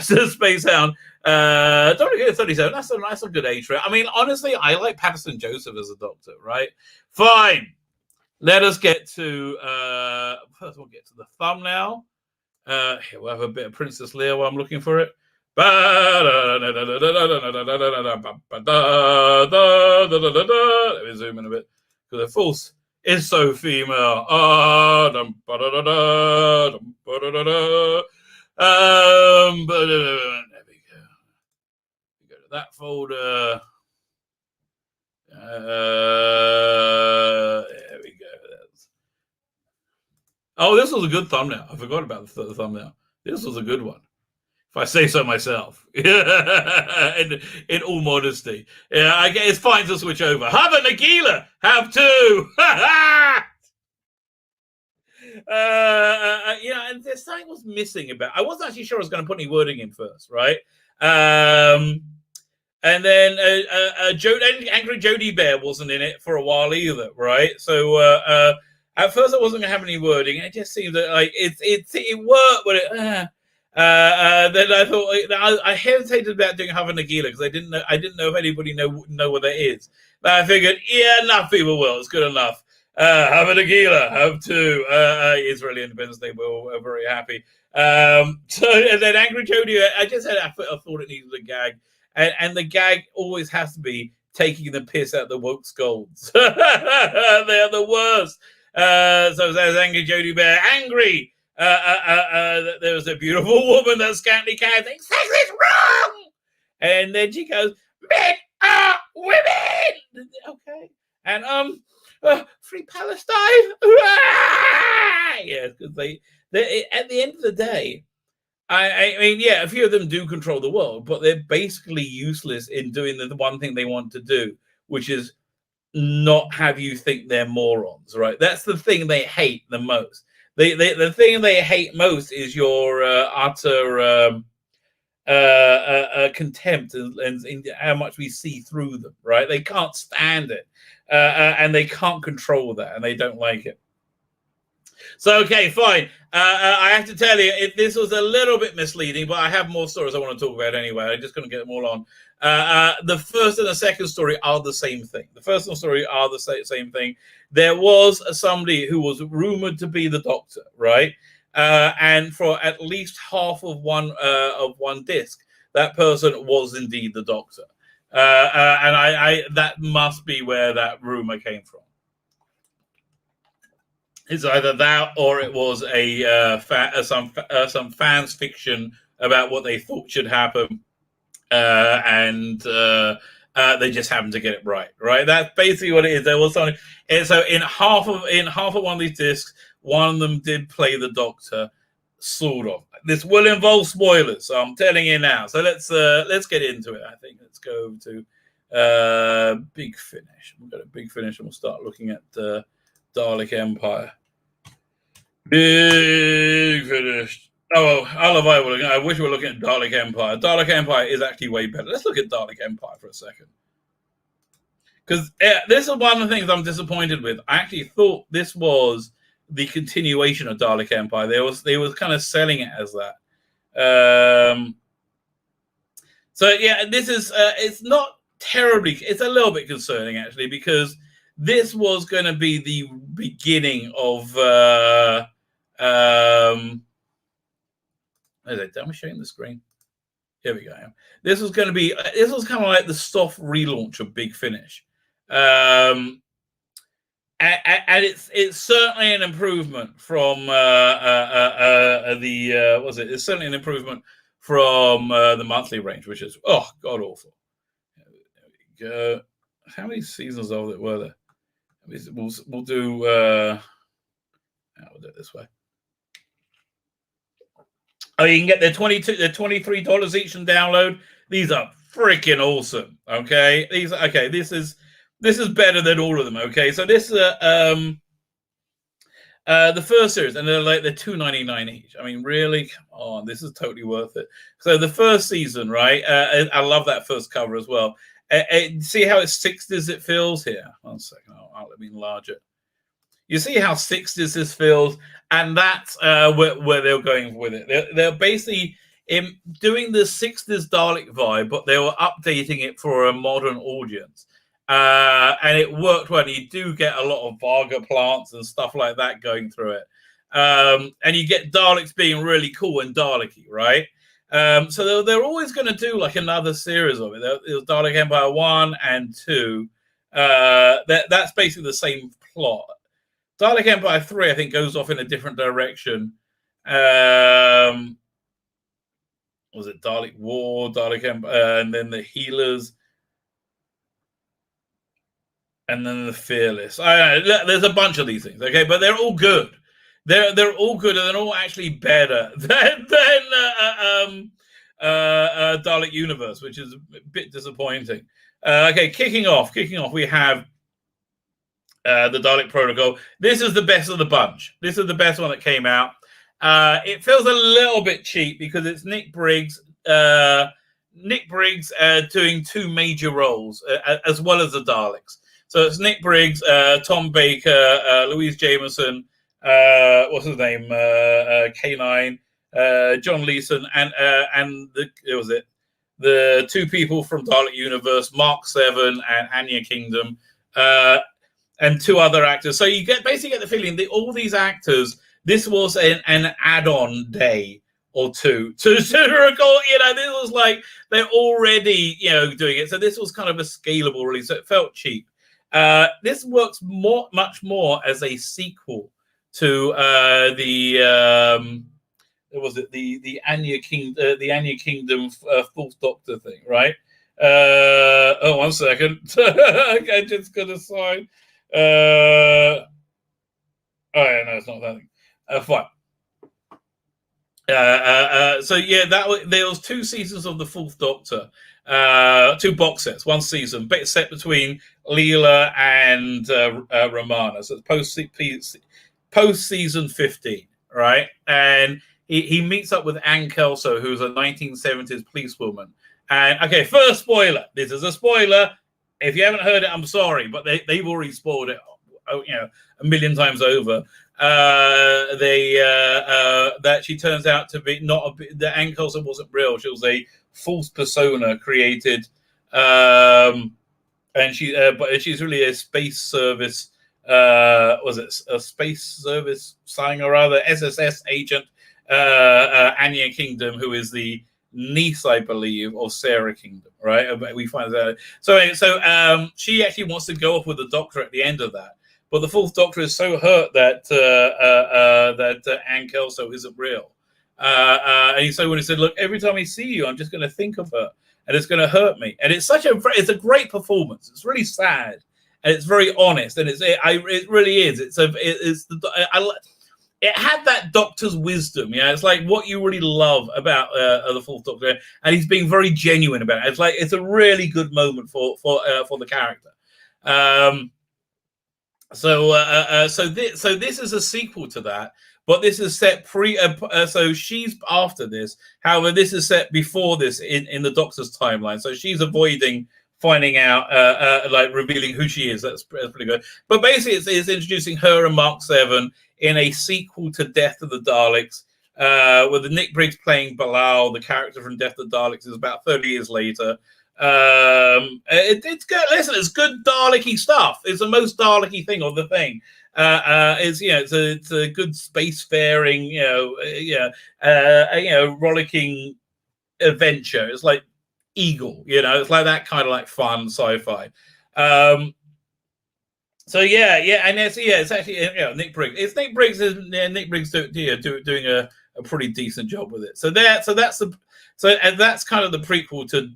Space Hound. Don't get 37. That's a good age for it. I mean, honestly, I like Patterson Joseph as a Doctor, right? Fine. Let us get to first we'll get to the thumbnail. Here we'll have a bit of Princess Leia while I'm looking for it. Let me zoom in a bit, because the force is so female. There we go. We go to that folder. There we go. Oh, this was a good thumbnail. I forgot about the thumbnail. This was a good one, if I say so myself. in all modesty. Yeah, I guess it's fine to switch over. Have a Nagila. Have two. And there's something was missing about. I wasn't actually sure I was going to put any wording in first, right? And then Angry Jodie Bear wasn't in it for a while either, right? So at first I wasn't going to have any wording. It just seemed that like it worked, but then I thought I hesitated about doing Have a Nagila because I didn't know if anybody know what that is. But I figured, enough people will. It's good enough. Have a Nagila, have two. Israeli Independence Day, we're very happy. And then Angry Jodie, I thought it needed a gag. And the gag always has to be taking the piss out of the woke scolds. They're the worst. So there's Angry Jodie Bear. Angry. There was a beautiful woman that scantily clad thinks sex is wrong. And then she goes, men are women. Okay. And free Palestine. Yes, because they at the end of the day, I mean, a few of them do control the world, but they're basically useless in doing the one thing they want to do, which is not have you think they're morons, right? That's the thing they hate the most. The thing they hate most is your utter contempt and how much we see through them, right? They can't stand it, and they can't control that, and they don't like it. So, okay, fine. I have to tell you, this was a little bit misleading, but I have more stories I want to talk about anyway. I'm just going to get them all on. The first and the second story are the same thing. The first story are the same thing. There was somebody who was rumored to be the Doctor, right? And for at least half of one disc, that person was indeed the Doctor. And I that must be where that rumor came from. It's either that or it was some fans' fiction about what they thought should happen, and they just happened to get it right. Right, that's basically what it is. There was something, and so in half of one of these discs, one of them did play the Doctor, sort of. This will involve spoilers, so I'm telling you now. So let's get into it. I think let's go to Big Finish. We've got a Big Finish, and we'll start looking at Dalek Empire. Big Finish. Oh, I wish we were looking at Dalek Empire. Dalek Empire is actually way better. Let's look at Dalek Empire for a second. Because this is one of the things I'm disappointed with. I actually thought this was the continuation of Dalek Empire. They was kind of selling it as that. So yeah, this is it's not terribly. It's a little bit concerning actually, because this was going to be the beginning of. Is it? Am I showing the screen? Here we go. This was going to be. This was kind of like the soft relaunch of Big Finish, and it's certainly an improvement from It's certainly an improvement from the monthly range, which is god awful. There we go. How many seasons of it were there? We'll do. We'll do it this way. Oh, you can get they're $23 each and download. These are freaking awesome. Okay, this is better than all of them. Okay, so this is the first series, and they're $2.99 each. I mean, really, come on, this is totally worth it. So the first season, right? I love that first cover as well. See how it's 60s it feels here. 1 second, let me enlarge it. You see how 60s this feels, and that's where they're going with it. They're basically doing the 60s Dalek vibe, but they were updating it for a modern audience. And it worked well. You do get a lot of Varga plants and stuff like that going through it. And you get Daleks being really cool and Dalek-y, right? So they're always going to do like another series of it. It was Dalek Empire 1 and 2. That's basically the same plot. Dalek Empire 3, I think, goes off in a different direction. Was it Dalek War, Dalek Empire, and then the Healers, and then the Fearless. There's a bunch of these things, okay, but they're all good. They're all good, and they're all actually better than Dalek Universe, which is a bit disappointing. Okay, kicking off, we have the Dalek Protocol. This is the best of the bunch. This is the best one that came out. It feels a little bit cheap because it's Nick Briggs. Nick Briggs doing two major roles as well as the Daleks. So it's Nick Briggs, Tom Baker, Louise Jameson, what's his name? K9, John Leeson, and the two people from Dalek Universe, Mark Seven and Anya Kingdom, and two other actors. So you basically get the feeling that all these actors, this was an add-on day or two to record. This was like they're already doing it. So this was kind of a scalable release. So it felt cheap. This works much more as a sequel to the Anya Kingdom Fourth Doctor thing, right? 1 second. I just got to sign. Oh yeah, no, it's not that thing. Fine. So yeah, there was 2 seasons of the Fourth Doctor, 2 box sets, 1 season, set between Leela and Romana. So it's post season 15, right? And he meets up with Ann Kelso, who's a 1970s policewoman. And okay, first spoiler. This is a spoiler. If you haven't heard it, I'm sorry, but they've already spoiled it, a million times over. That she turns out to be that Ann Coulson wasn't real. She was a false persona created, and but she's really a space service. Was it a space service sign or rather SSS agent, Anya Kingdom, who is the niece, I believe, of Sarah Kingdom, right? We find that. So she actually wants to go off with the Doctor at the end of that. But the Fourth Doctor is so hurt that Ann Kelso isn't real. And so when he said, "Look, every time I see you, I'm just going to think of her, and it's going to hurt me." And it's a great performance. It's really sad, and it's very honest, and it really is. It had that Doctor's wisdom. It's like what you really love about the Fourth Doctor, and he's being very genuine about it. It's a really good moment for the character. So this is a sequel to that, but this is set so she's after this. However, this is set before this in the Doctor's timeline. So she's avoiding finding out, revealing who she is. That's pretty good. But basically, it's introducing her and Mark 7 in a sequel to Death of the Daleks, with Nick Briggs playing Bilal, the character from Death of the Daleks, is about 30 years later. It's good. Listen, it's good Dalek-y stuff. It's the most Dalek-y thing of the thing. It's a good spacefaring, rollicking adventure. It's like Eagle, it's like that kind of like fun sci-fi. And it's actually Nick Briggs. It's Nick Briggs. Nick Briggs doing a pretty decent job with it. And that's kind of the prequel to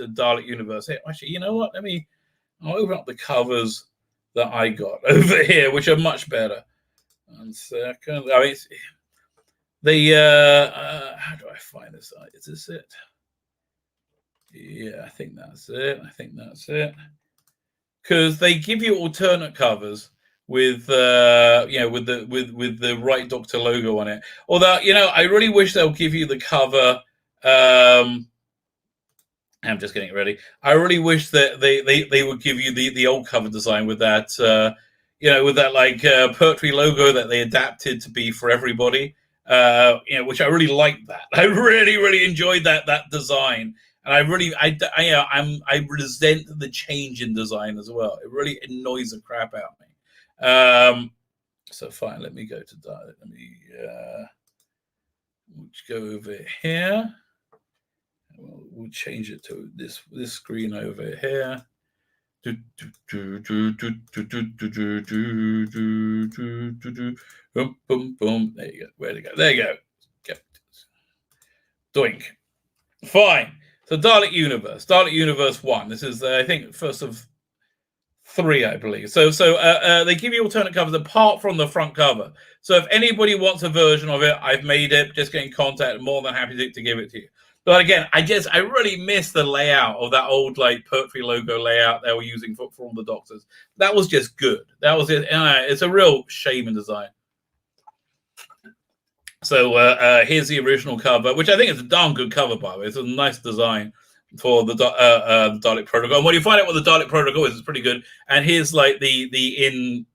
Dalek Universe. Hey, actually, you know what? I'll open up the covers that I got over here, which are much better. 1 second. How do I find this? Is this it? Yeah, I think that's it. Because they give you alternate covers with the Right Doctor logo on it. Although, I really wish they'll give you the cover. I'm just getting it ready. I really wish that they would give you the old cover design with that, with that poetry logo that they adapted to be for everybody. Which I really liked that. I really, really enjoyed that design. And I resent the change in design as well. It really annoys the crap out of me. So fine, let me go to Dalek. Let me go over here. We'll change it to this screen over here. Boom, boom, boom. There you go. Where'd it go? There you go. Doink. Fine. So Dalek Universe 1. This is, I think, first of 3, I believe. So they give you alternate covers apart from the front cover. So if anybody wants a version of it, I've made it. Just get in contact. I'm more than happy to give it to you. But again, I really miss the layout of that old poetry logo layout they were using for all the Doctors. That was just good. That was it. It's a real shame in design. So here's the original cover, which I think is a darn good cover, by the way. It's a nice design for the Dalek Protocol. And when you find out what the Dalek Protocol is, it's pretty good. And here's the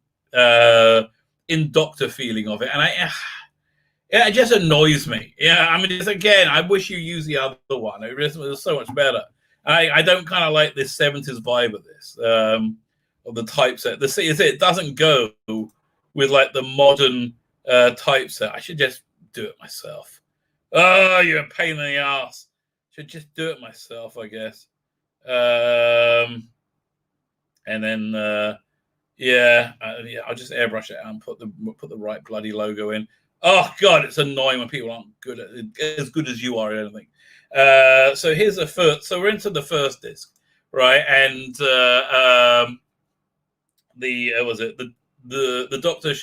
in Doctor feeling of it, and it just annoys me. Again, I wish you used the other one. It was so much better. I don't kind of like this 70s vibe of this, of the typeset. It doesn't go with the modern typeset. I should just do it myself. Oh, you're a pain in the ass. Should just do it myself, I guess. And then I'll just airbrush it out and put the right bloody logo in. Oh God, it's annoying when people aren't good at it, as good as you are at anything. So here's the first. So we're into the first disc, right? And the the Doctor.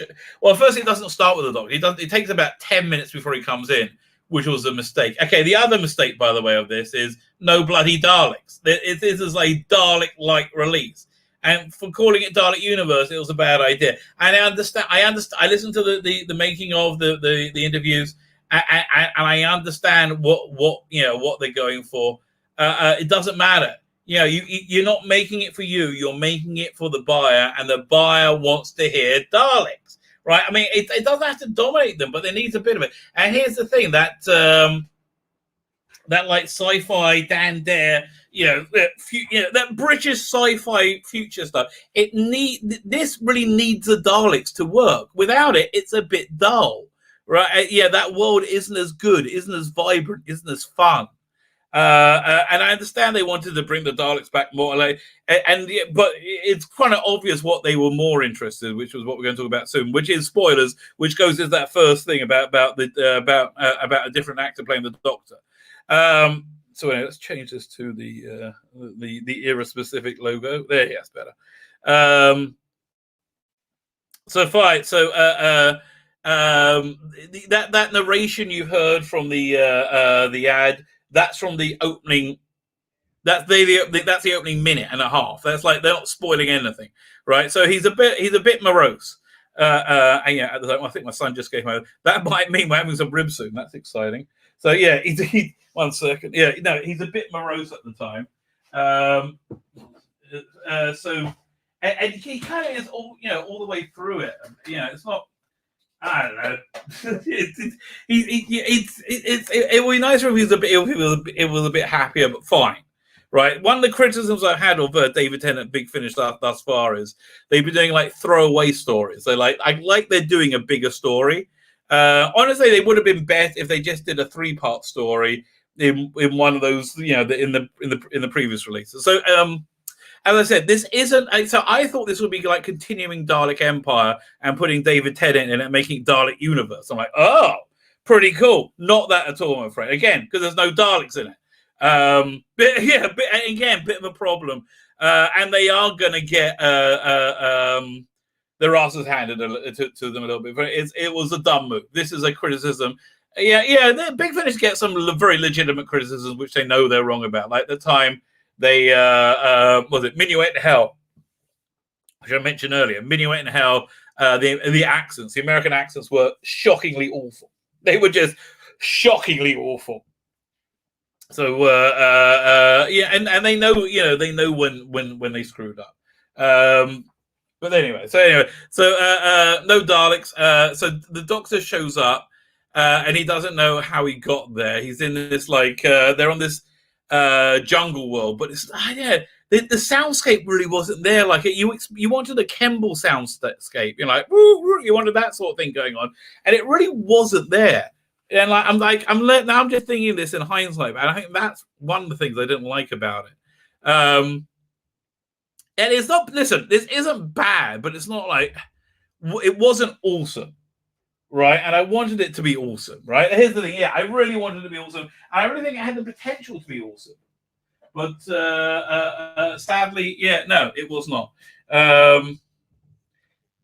Well, first it doesn't start with the Doctor. It takes about 10 minutes before he comes in, which was a mistake. Okay, the other mistake, by the way, of this is no bloody Daleks. This is a Dalek-like release, and for calling it Dalek Universe, it was a bad idea. And I understand. I listened to the making of the interviews, and I understand what they're going for. It doesn't matter. You're not making it for you. You're making it for the buyer, and the buyer wants to hear Daleks, right? I mean, it doesn't have to dominate them, but there needs a bit of it. And here's the thing: that like sci-fi Dan Dare, that British sci-fi future stuff. This really needs the Daleks to work. Without it, it's a bit dull, right? That world isn't as good, isn't as vibrant, isn't as fun. And I understand they wanted to bring the Daleks back more, but it's kind of obvious what they were more interested in, which was what we're going to talk about soon, which is spoilers, which goes into that first thing about a different actor playing the Doctor. So anyway, let's change this to the era specific logo. There, yes, better. That narration you heard from the ad. That's from the opening. That's the opening minute and a half. That's like they're not spoiling anything, right? So he's a bit morose. And at the time, I think my son just came home. That might mean we're having some ribs soon. That's exciting. So yeah, he 1 second. Yeah, no, he's a bit morose at the time. And he kind of is all the way through it. It's not. I don't know. It would be nicer if it was a bit happier, but fine, right? One of the criticisms I've had of David Tennant Big Finish thus far is they've been doing like throwaway stories. I like they're doing a bigger story. Honestly, they would have been better if they just did a 3-part story in one of those, in the previous releases. So as I said, this isn't. So I thought this would be like continuing Dalek Empire and putting David Tennant in it and making Dalek Universe. I'm like, oh, pretty cool. Not that at all, I'm afraid. Again, because there's no Daleks in it. Bit of a problem. And they are going to get their asses handed to them a little bit. But it was a dumb move. This is a criticism. The Big Finish gets some very legitimate criticisms, which they know they're wrong about. Like the time. They was it Minuet in Hell, which I mentioned earlier. Minuet in Hell, the accents, the American accents were shockingly awful. They were just shockingly awful. So and they know when they screwed up. But anyway, so no Daleks. So the Doctor shows up, and he doesn't know how he got there. He's in this they're on this jungle world, but it's the soundscape really wasn't there. Like you wanted a Kemble soundscape, you wanted that sort of thing going on, and it really wasn't there. And I'm just thinking this in hindsight, and I think that's one of the things I didn't like about it. And it's not. Listen, this isn't bad, but it's not like it wasn't awesome. Right, and I wanted it to be awesome. Right, here's the thing. Yeah, I really wanted it to be awesome. I really think it had the potential to be awesome, but sadly, no, it was not. It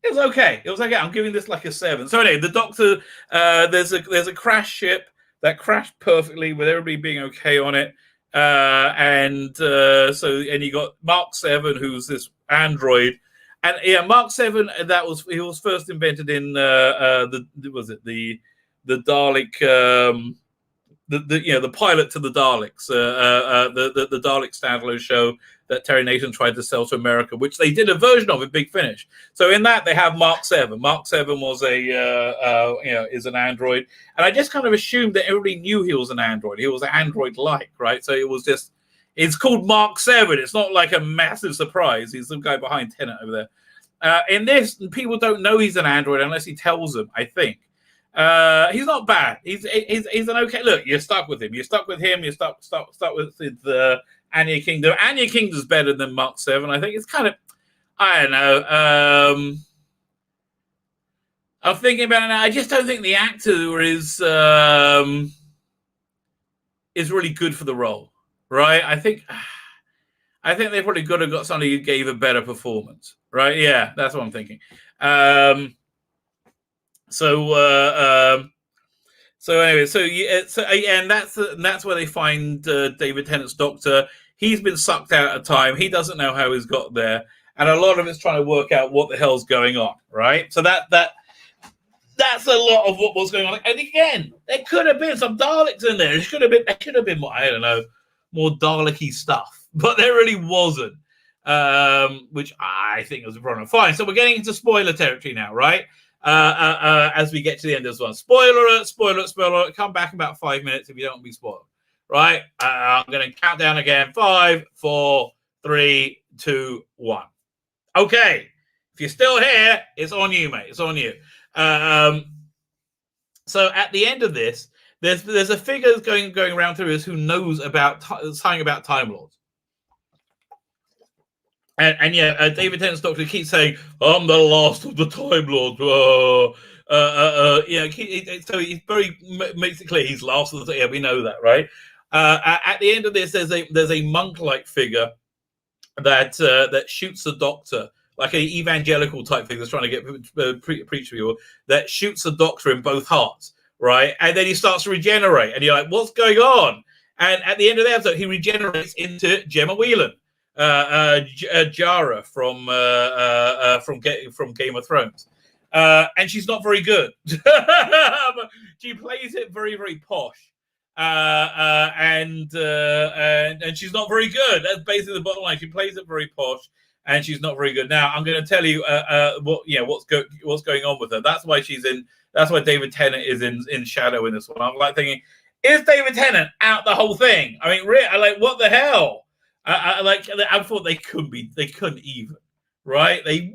was okay. It was okay. I'm giving this like a 7. So anyway, the Doctor. There's a crash ship that crashed perfectly with everybody being okay on it, and you got Mark 7, who's this android. And Mark 7, he was first invented in the Dalek, the pilot to the Daleks, the Dalek standalone show that Terry Nation tried to sell to America, which they did a version of in Big Finish. So in that they have Mark 7. Mark 7 was is an android, and I just kind of assumed that everybody knew he was an android. He was an android-like, right? So it was just. It's called Mark 7. It's not like a massive surprise. He's the guy behind Tennant over there. In this, people don't know he's an android unless he tells them, I think. He's not bad. He's an okay... Look, you're stuck with him. You're stuck with him. You're stuck with Anya Kingdom. Anya Kingdom's better than Mark 7. I think it's kind of... I don't know. I'm thinking about it now. I just don't think the actor is really good for the role. Right, I think they probably could have got somebody who gave a better performance. Right, yeah, that's what I'm thinking. And that's where they find David Tennant's doctor. He's been sucked out of time. He doesn't know how he's got there, and a lot of it's trying to work out what the hell's going on, right? So that's a lot of what was going on. And again, there could have been some Daleks in there. There should have been more, I don't know, more Dalek-y stuff, but there really wasn't, which I think was a problem. Fine. So we're getting into spoiler territory now, right? As we get to the end of this one. Spoiler alert. Come back in about 5 minutes if you don't want to be spoiled. Right? I'm going to count down again. 5, 4, 3, 2, 1. Okay. If you're still here, it's on you, mate. It's on you. So at the end of this, there's a figure going around through this who knows about something about Time Lords. And David Tennant's doctor keeps saying, "I'm the last of the Time Lords." So he's very makes it clear he's last of the. Yeah, we know that, right? At the end of this, there's a monk-like figure that shoots the doctor, like an evangelical type figure that's trying to get preach people, that shoots the doctor in both hearts, right? And then he starts to regenerate, and you're like, "What's going on?" And at the end of the episode, he regenerates into Gemma Whelan. Jara from Game of Thrones, and she's not very good. She plays it very, very posh, and she's not very good. That's basically the bottom line. She plays it very posh, and she's not very good. Now I'm going to tell you what's going on with her. That's why David Tennant is in shadow in this one. I'm like thinking, is David Tennant out the whole thing? I mean, really, like, what the hell? I thought they couldn't even, right? They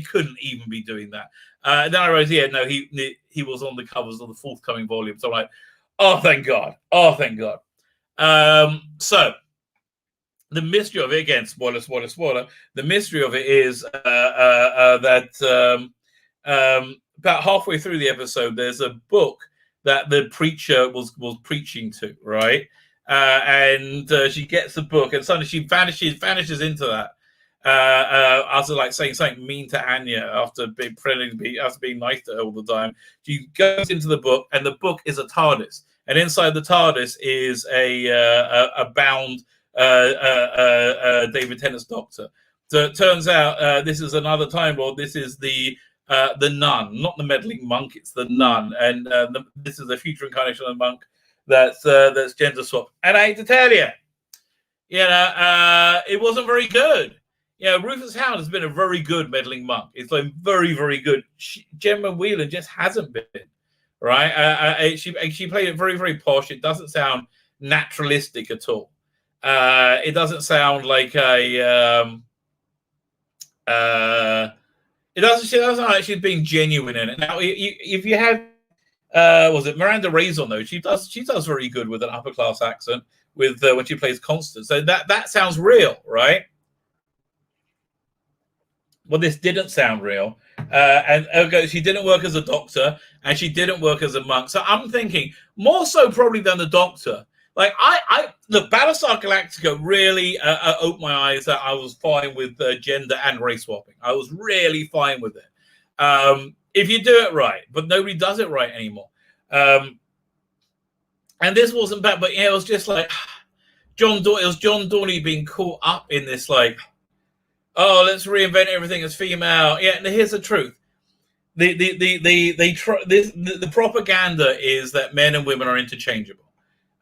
couldn't even be doing that. Then I realized, he was on the covers of the forthcoming volume. So I'm like, oh, thank God. So the mystery of it, again, spoiler. The mystery of it is that about halfway through the episode, there's a book that the preacher was preaching to, right? And she gets the book, and suddenly she vanishes into that. After like saying something mean to Anya, after being nice to her all the time, she goes into the book, and the book is a TARDIS, and inside the TARDIS is a bound David Tennant's doctor. So it turns out this is another Time Lord. This is the nun, not the meddling monk. It's the nun, and this is a future incarnation of the monk. That's gender swap, and I hate to tell you, it wasn't very good. Rufus Howard has been a very good meddling monk. It's like very, very good. Gemma Whelan just hasn't been, right? She played it very, very posh. It doesn't sound naturalistic at all. It doesn't sound like a. It doesn't sound like she's being genuine in it. Now, if you have. Was it Miranda Raison though? She does very good with an upper class accent with when she plays Constance. So that sounds real, right? Well, this didn't sound real, and she didn't work as a doctor, and she didn't work as a monk. So I'm thinking more so probably than the doctor. Like I look, Battlestar Galactica really opened my eyes that I was fine with gender and race swapping. I was really fine with it. If you do it right, but nobody does it right anymore. And this wasn't bad, but it was just like John Dorney being caught up in this, like, oh, let's reinvent everything as female. Yeah, and here's the truth: the propaganda is that men and women are interchangeable,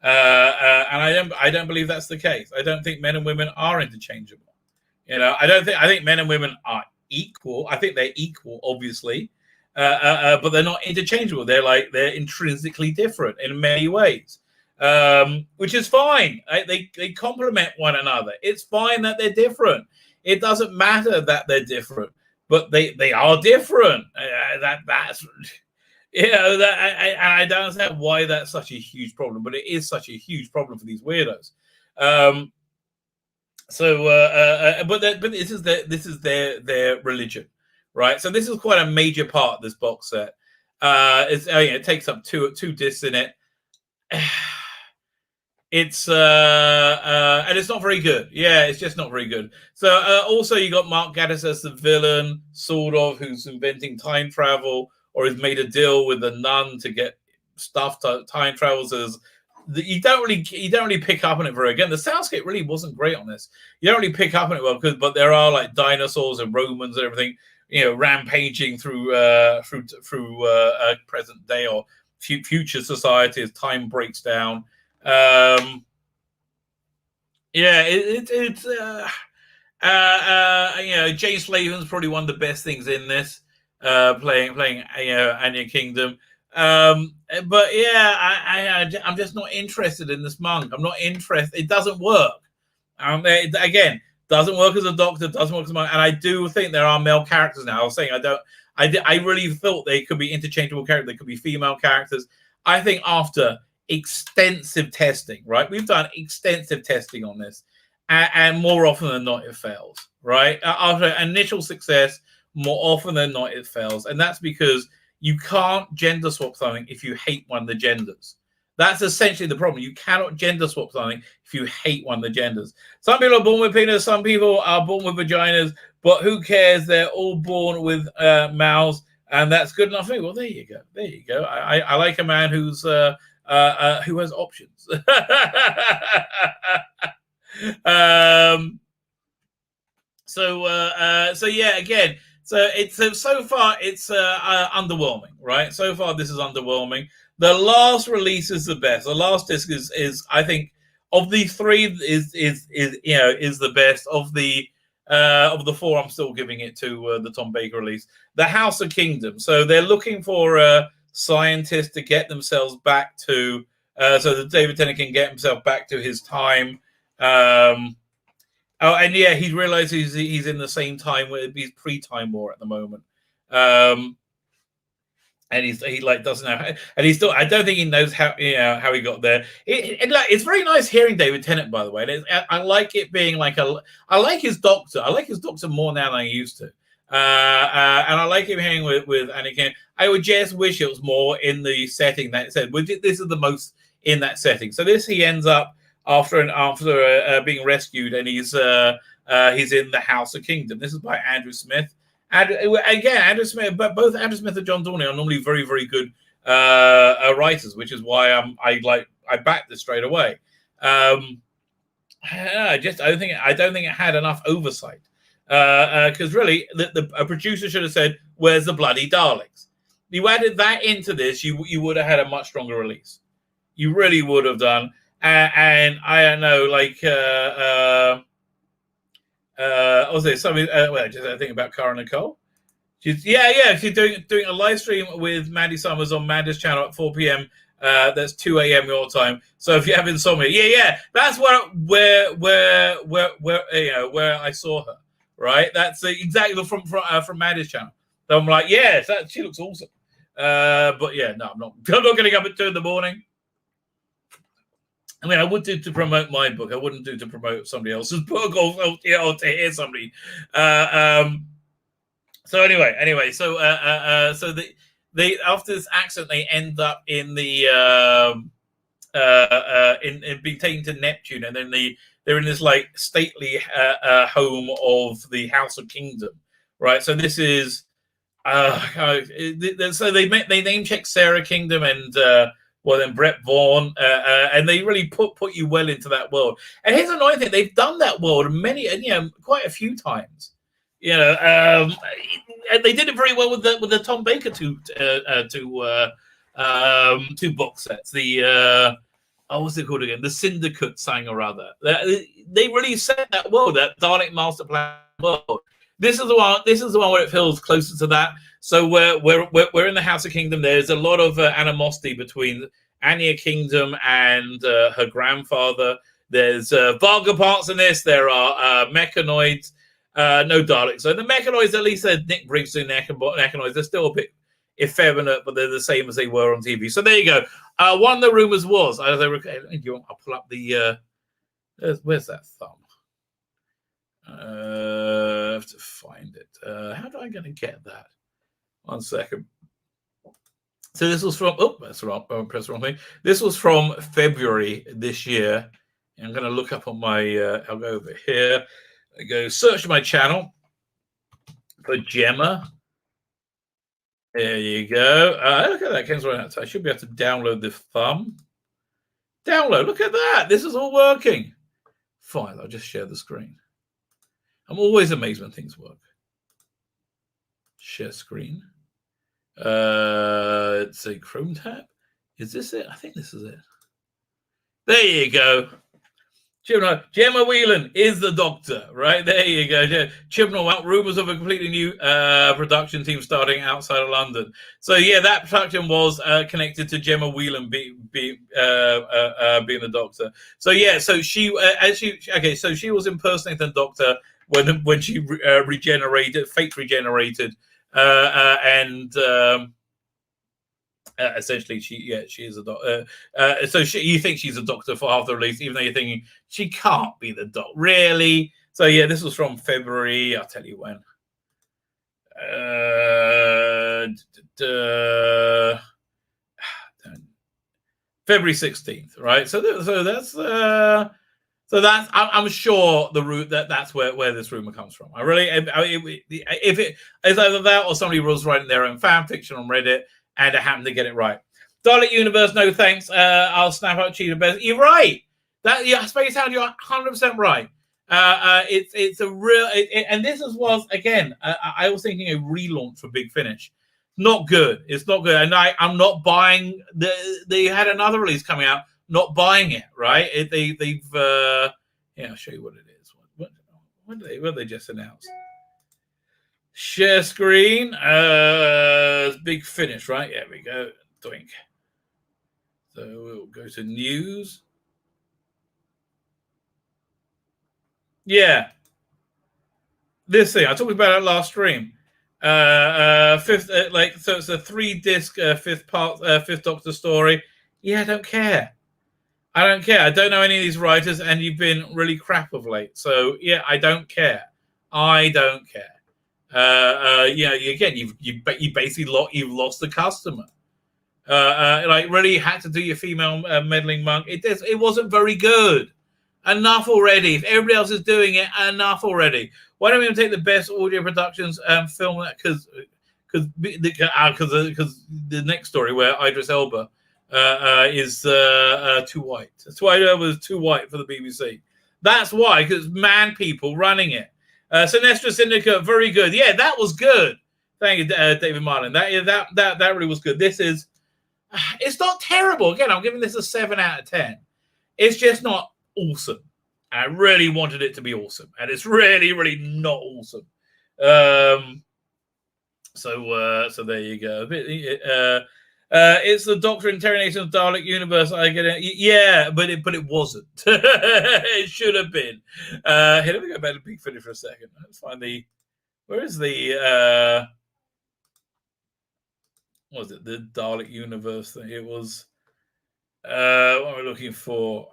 and I don't believe that's the case. I don't think men and women are interchangeable. I think men and women are equal. I think they're equal, obviously. But they're not interchangeable. They're intrinsically different in many ways, which is fine. They complement one another. It's fine that they're different. It doesn't matter that they're different, but they are different. I don't understand why that's such a huge problem, but it is such a huge problem for these weirdos. But this is their religion. Right, so this is quite a major part of this box set. It takes up two discs in it. it's and it's not very good. Yeah, it's just not very good. So also you got Mark Gatiss as the villain, sort of, who's inventing time travel, or has made a deal with a nun to get stuff to time travels. You don't really pick up on it very again. The soundscape really wasn't great on this. You don't really pick up on it well but there are like dinosaurs and Romans and everything, rampaging through present day or future society as time breaks down. Jay Slavin's probably one of the best things in this, playing Anya Kingdom. But yeah, I'm just not interested in this monk. I'm not interested. It doesn't work. Again, doesn't work as a doctor, doesn't work as a monk. And I do think there are male characters now. I was saying I really thought they could be interchangeable characters. They could be female characters. I think after extensive testing, right? We've done extensive testing on this, and more often than not, it fails, right? After initial success, more often than not, it fails. And that's because you can't gender swap something if you hate one of the genders. That's essentially the problem. You cannot gender swap something if you hate one of the genders. Some people are born with penis, some people are born with vaginas, but who cares? They're all born with mouths, and that's good enough for me. Well, there you go. There you go. I like a man who has options. So yeah, again. So far it's underwhelming, right? So far this is underwhelming. The last release is the best. The last disc is I think of the three is the best. Of the four, I'm still giving it to the Tom Baker release, The House of Kingdom. So they're looking for scientists to get themselves back to so that David Tennant can get himself back to his time. And yeah, he realizes he's in the same time where he's pre-Time War at the moment, and he like doesn't know, and he's still. I don't think he knows how how he got there. It's very nice hearing David Tennant, by the way. And I like it being like I like his Doctor. I like his Doctor more now than I used to, and I like him hanging with Anakin. I would just wish it was more in the setting that it said. This is the most in that setting. So he ends up. After being rescued, and he's in the House of Kingdom. This is by Andrew Smith. Andrew Smith, but both Andrew Smith and John Dorney are normally very, very good writers, which is why I backed this straight away. I don't think it had enough oversight because really a producer should have said, "Where's the bloody Daleks?" You added that into this, you would have had a much stronger release. You really would have done. And I don't know, like, also something. Just I think about Cara Nicole. She's doing a live stream with Mandy Summers on Mandy's channel at 4 p.m. That's 2 a.m. your time. So if you have insomnia, that's where I saw her. Right, that's exactly from Mandy's channel. So I'm like, yes, she looks awesome. But yeah, no, I'm not going to go up at 2 in the morning. I mean, I would do to promote my book. I wouldn't do to promote somebody else's book or to hear somebody. So anyway, so they after this accident, they end up in the in being taken to Neptune, and then they're in this like stately home of the House of Kingdom, right? So this is so they name check Sarah Kingdom and. Then Brett Vaughn, and they really put you well into that world. And here's the annoying thing: they've done that world quite a few times. And they did it very well with the Tom Baker two box sets. The what's it called again? The Syndicate Sang or other. They really set that world, that Dalek Master Plan world. This is the one where it feels closer to that. So we're in the House of Kingdom. There's a lot of animosity between Anya Kingdom and her grandfather. There's Varga parts in this. There are mechanoids, no Daleks. So the mechanoids, at least they're Nick Briggs doing mechanoids. They're still a bit effeminate, but they're the same as they were on TV. So there you go. One of the rumors was, I'll pull up the. Where's that thumb? I have to find it. How do I going to get that? 1 second. So this was from, oh, that's wrong. I pressed the wrong thing. This was from February this year. I'm going to look up on my, I'll go over here. I go search my channel for Gemma. There you go. Look at that. It comes right out. So I should be able to download the thumb. Download. Look at that. This is all working. Fine. I'll just share the screen. I'm always amazed when things work. Share screen. It's a Chrome tab. Is this it? I think this is it. There you go. Gemma Whelan is the Doctor, right? There you go. Chibnall out rumors of a completely new production team starting outside of London. So yeah, that production was connected to Gemma Whelan being the Doctor. So yeah, so she so she was impersonating the Doctor when she regenerated, fate regenerated, and essentially she is a doctor. So you think she's a doctor for half the release, even though you're thinking she can't be the Doctor, really. So yeah, this was from February. I'll tell you when. February 16th, right? So that's I'm sure the route that's where this rumor comes from. If it is either that or somebody was writing their own fan fiction on Reddit and I happened to get it right. Dalek Universe, no thanks. I'll snap out Cheetah Bears. You're right. Space Hound, you're 100% right. It's a real and this was again. I was thinking a relaunch for Big Finish. Not good. It's not good, and I'm not buying. They had another release coming out. Not buying it, right? They've I'll show you what it is. What did they just announce? Share screen. Big Finish, right? There we go. Doink. So we'll go to news. Yeah. This thing I talked about it last stream. Fifth, so it's a 3-disc fifth Doctor story. Yeah, I don't care. I don't know any of these writers, and you've been really crap of late. So yeah, I don't care. Again, you basically you've lost the customer. Really had to do your female meddling monk. It wasn't very good. Enough already. If everybody else is doing it, enough already. Why don't we even take the best audio productions and film that? Because the next story where Idris Elba is too white. That's why Elba was too white for the BBC. That's why, because man people running it. Sinestro Syndicate, very good. Yeah, that was good. Thank you, David Marlin. That really was good. This is, it's not terrible. Again, I'm giving this a 7 out of 10. It's just not awesome. I really wanted it to be awesome, and it's really, really not awesome. So there you go. It's the Doctor interrogation of Dalek Universe. I get it. Yeah, but it wasn't. It should have been. Here, let me go back to Big Finish for a second. Let's find where is the what was it? The Dalek Universe thing. It was what am I looking for?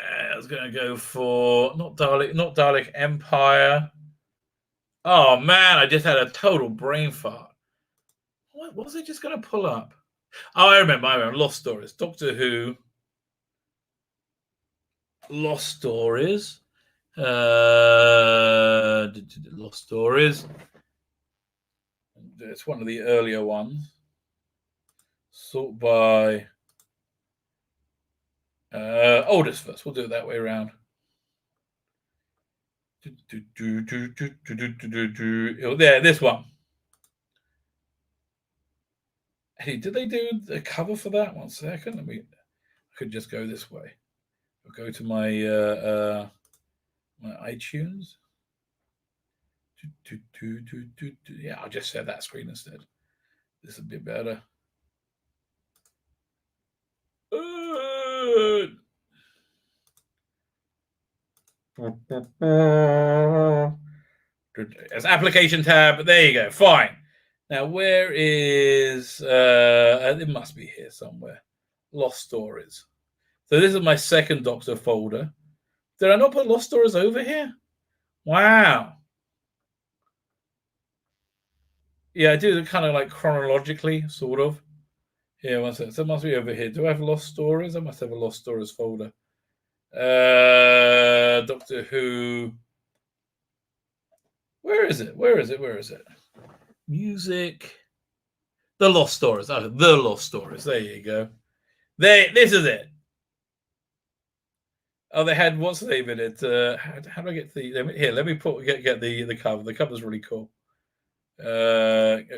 I was going to go for not Dalek Empire. Oh man, I just had a total brain fart. What was I just going to pull up? Oh, I remember. Lost Stories. Doctor Who. Lost Stories. Lost Stories. It's one of the earlier ones. Sort by oldest first. We'll do it that way around. There, this one. Hey, did they do the cover for that? 1 second. I could just go this way. I'll go to my my iTunes. Yeah, I'll just share that screen instead. This would be better. As application tab. There you go. Fine. Now, where is it must be here somewhere. Lost Stories. So this is my second Doctor folder. Did I not put Lost Stories over here? Wow. Yeah, I do it kind of like chronologically, sort of. Yeah, one second. So it must be over here. Do I have lost stories? I must have a lost stories folder. Doctor Who. Where is it? Where is it? Where is it? Music. The lost stories. Oh, the lost stories. There you go. This is it. Oh, they had what's the name in it? How do I get the here? Let me get the cover. The cover's really cool.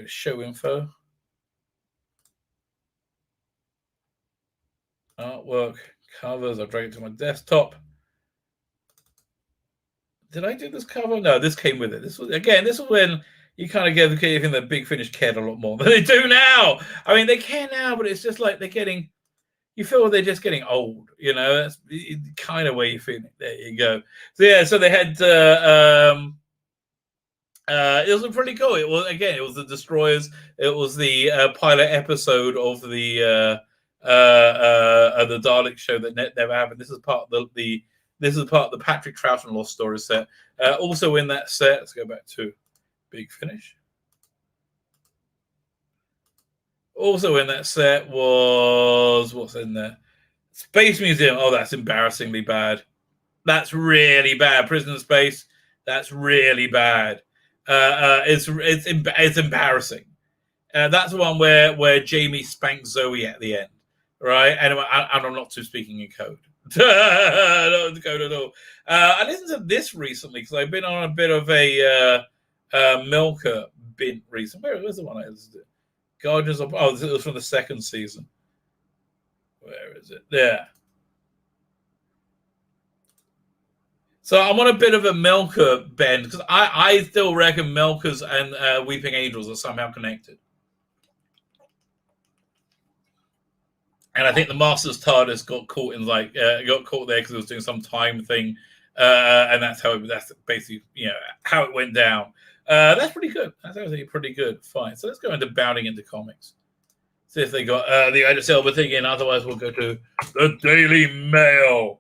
Show info. Artwork, covers. I'll drag it to my desktop. Did I do this cover? No, this came with it. This was when you kind of get anything that Big Finish cared a lot more than they do now. I mean, they care now, but it's just like they're getting. You feel they're just getting old, you know. That's kind of where you feel it. There you go. So yeah, so they had. It was pretty cool. It was the Destroyers. It was the pilot episode of the Dalek show that never happened. This is part of the Patrick Troughton Lost Stories set. Also in that set, let's go back to Big Finish. Also in that set was what's in there? Space Museum. Oh, that's embarrassingly bad. That's really bad. Prison Space. That's really bad. It's embarrassing. That's the one where Jamie spanks Zoe at the end, right? And I'm not too speaking in code. Not in code at all. I listened to this recently because I've been on a bit of a Milker bint recently. Where's the one I listened to? Guardians of... Oh, it was from the second season. Where is it? There. So I'm on a bit of a Milker bend because I still reckon Milkers and Weeping Angels are somehow connected. And I think the Master's TARDIS got caught there because it was doing some time thing, and that's basically how it went down. That's pretty good. That's actually pretty good. Fine. So let's go into bounding into comics. See if they got the Idris Elba thing in. Otherwise, we'll go to the Daily Mail.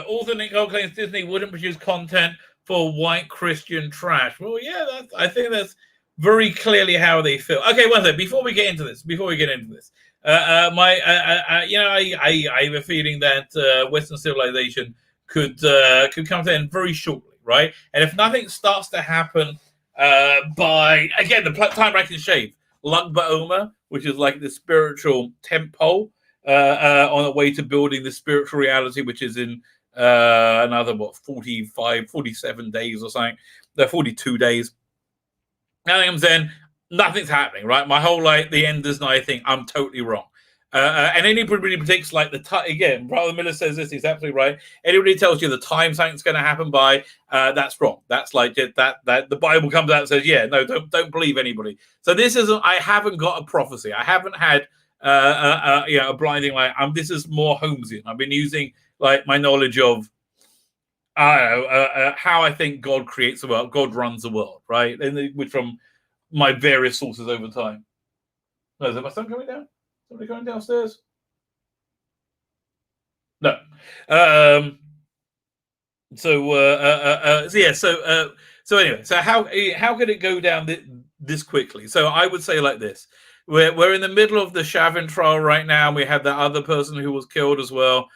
Author Nick Cole claims Disney wouldn't produce content for white Christian trash. Well, yeah, I think that's very clearly how they feel. Okay, one second. Before we get into this, I have a feeling that Western civilization could come to an end very shortly, right? And if nothing starts to happen by again the time Rack shave, Lag BaOmer, which is like the spiritual temple on the way to building the spiritual reality, which is in another 47 days or something. 42 days. Then nothing's happening, right? My whole the Enders Night thing, I'm totally wrong. And anybody predicts again, Brother Miller says this, he's absolutely right. Anybody tells you the time something's going to happen by, that's wrong. That's like that the Bible comes out and says, yeah, no, don't believe anybody. So this isn't. I haven't got a prophecy. I haven't had a blinding light. This is more Holmesian. I've been using my knowledge of how I think God creates the world, God runs the world, right? Which from my various sources over time. No, is that my son coming down? Somebody coming downstairs? No. So anyway, so how could it go down this quickly? So I would say like this: we're in the middle of the Chauvin trial right now. We had that other person who was killed as well.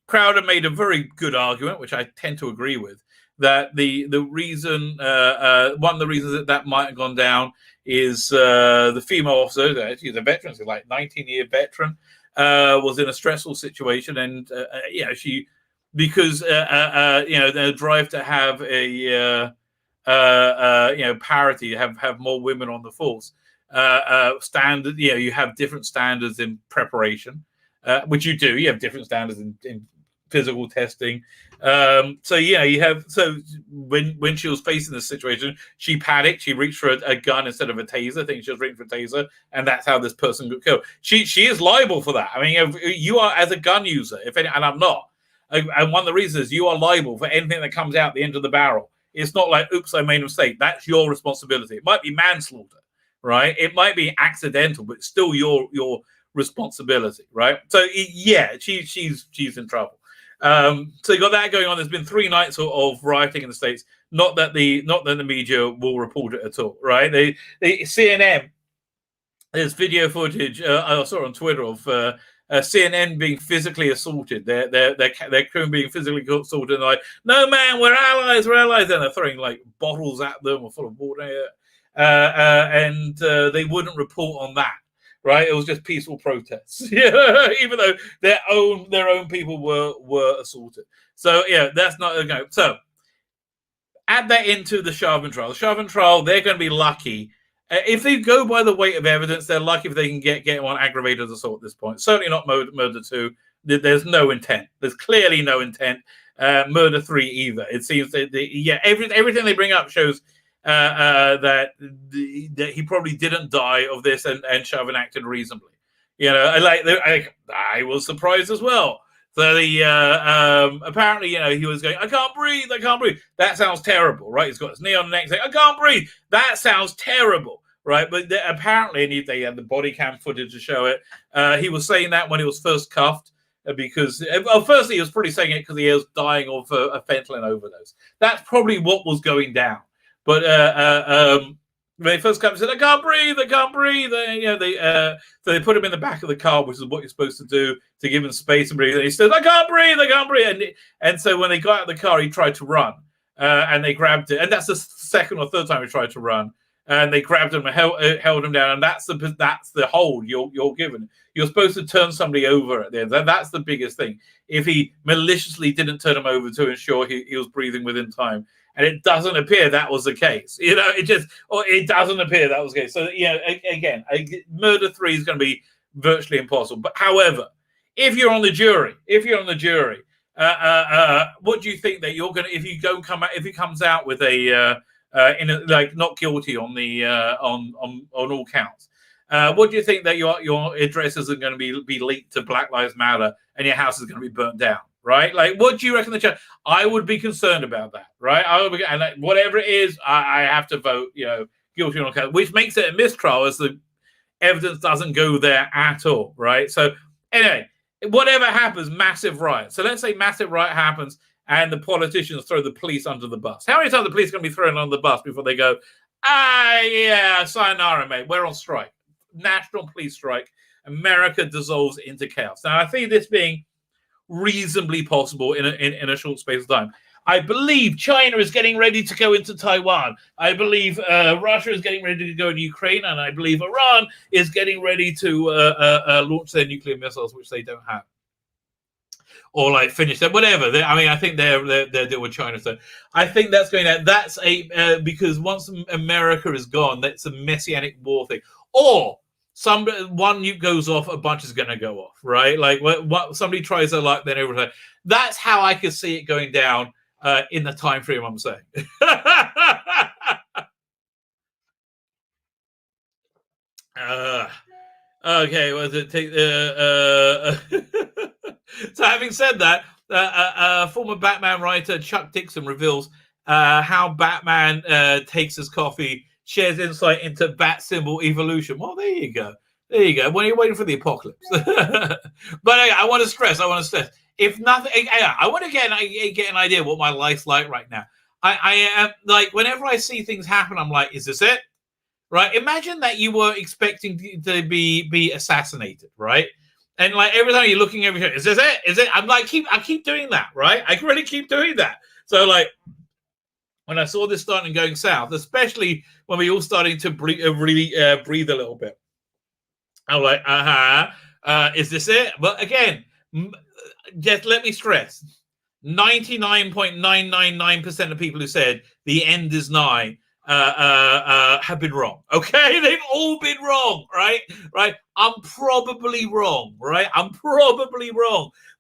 Crowder made a very good argument, which I tend to agree with, that the reason one of the reasons that might have gone down is the female officer, she's a veteran, she's like 19-year veteran, was in a stressful situation, and she, because the drive to have a parity, have more women on the force, standard, you have different standards in preparation, which you do. You have different standards in physical testing. You have. So when she was facing this situation, she panicked. She reached for a gun instead of a taser. I think she was reaching for a taser, and that's how this person got killed. She is liable for that. I mean, you are, as a gun user, and I'm not. And one of the reasons is you are liable for anything that comes out the end of the barrel. It's not like, oops, I made a mistake. That's your responsibility. It might be manslaughter, right? It might be accidental, but it's still your responsibility, right? So yeah, she's in trouble. So you got that going on. There's been 3 nights of rioting in the States. Not that the media will report it at all, right? They CNN. There's video footage I saw on Twitter of CNN being physically assaulted. Their crew being physically assaulted. And like, no man, we're allies, and they're throwing like bottles at them or full of water, and they wouldn't report on that. Right, it was just peaceful protests. Yeah, even though their own people were assaulted. So yeah, that's not okay. So add that into the Chauvin trial. The Chauvin trial, they're going to be lucky. If they go by the weight of evidence, they're lucky if they can get on aggravated assault at this point. Certainly not murder 2. There's no intent. There's clearly no intent. Murder 3 either. It seems that everything they bring up shows that he probably didn't die of this, and Chauvin acted reasonably. You know, I was surprised as well. So apparently, you know, he was going, I can't breathe. That sounds terrible, right? He's got his knee on the neck saying, I can't breathe. That sounds terrible, right? But apparently, they had the body cam footage to show it. He was saying that when he was first cuffed, because, well, firstly, he was probably saying it because he was dying of a fentanyl overdose. That's probably what was going down. But when they first come, said, I can't breathe. So they put him in the back of the car, which is what you're supposed to do to give him space and breathe. And he said, I can't breathe. And so when they got out of the car, he tried to run, and they grabbed it. And that's the second or third time he tried to run. And they grabbed him and held him down. And that's the hold you're given. You're supposed to turn somebody over at the end. That's the biggest thing. If he maliciously didn't turn him over to ensure he was breathing within time. And it doesn't appear that was the case. You know, it doesn't appear that was the case. So, you know, again, murder 3 is going to be virtually impossible. But however, if you're on the jury, what do you think that you're going to, if he comes out with like not guilty on the on all counts, what do you think that your address isn't going to be leaked to Black Lives Matter and your house is going to be burnt down? Right? Like, what do you reckon the judge? I would be concerned about that, right? And like, whatever it is, I have to vote, you know, guilty on account, which makes it a mistrial as the evidence doesn't go there at all, right? So anyway, whatever happens, massive riot. So let's say massive riot happens and the politicians throw the police under the bus. How many times are the police going to be thrown under the bus before they go, yeah, sayonara, mate, we're on strike. National police strike. America dissolves into chaos. Now, I see this being reasonably possible in a short space of time. I believe China is getting ready to go into Taiwan. I believe Russia is getting ready to go into Ukraine, and I believe Iran is getting ready to launch their nuclear missiles, which they don't have, or like finish them, whatever. I think they're dealing with China. So I think that's going to. That's because once America is gone, that's a messianic war thing, or one nuke goes off, a bunch is going to go off, right? Like what somebody tries their luck, then everyone. That's how I could see it going down in the time frame I'm saying. Okay, was it take? So having said that, former Batman writer Chuck Dixon reveals how Batman takes his coffee. Shares insight into bat symbol evolution. Well, there you go. When you're waiting for the apocalypse. But I want to stress. If nothing, I want to get an idea of what my life's like right now. I am like, whenever I see things happen, I'm like, is this it? Right? Imagine that you were expecting to be assassinated, right? And like every time you're looking over here, is this it? Is it? I'm like, I keep doing that, right? I really keep doing that. So like, when I saw this starting going south, especially when we all starting to breathe a little bit, I'm like, is this it? But again, just let me stress, 99.999% of people who said the end is nigh have been wrong. Okay, they've all been wrong, right? I'm probably wrong, right?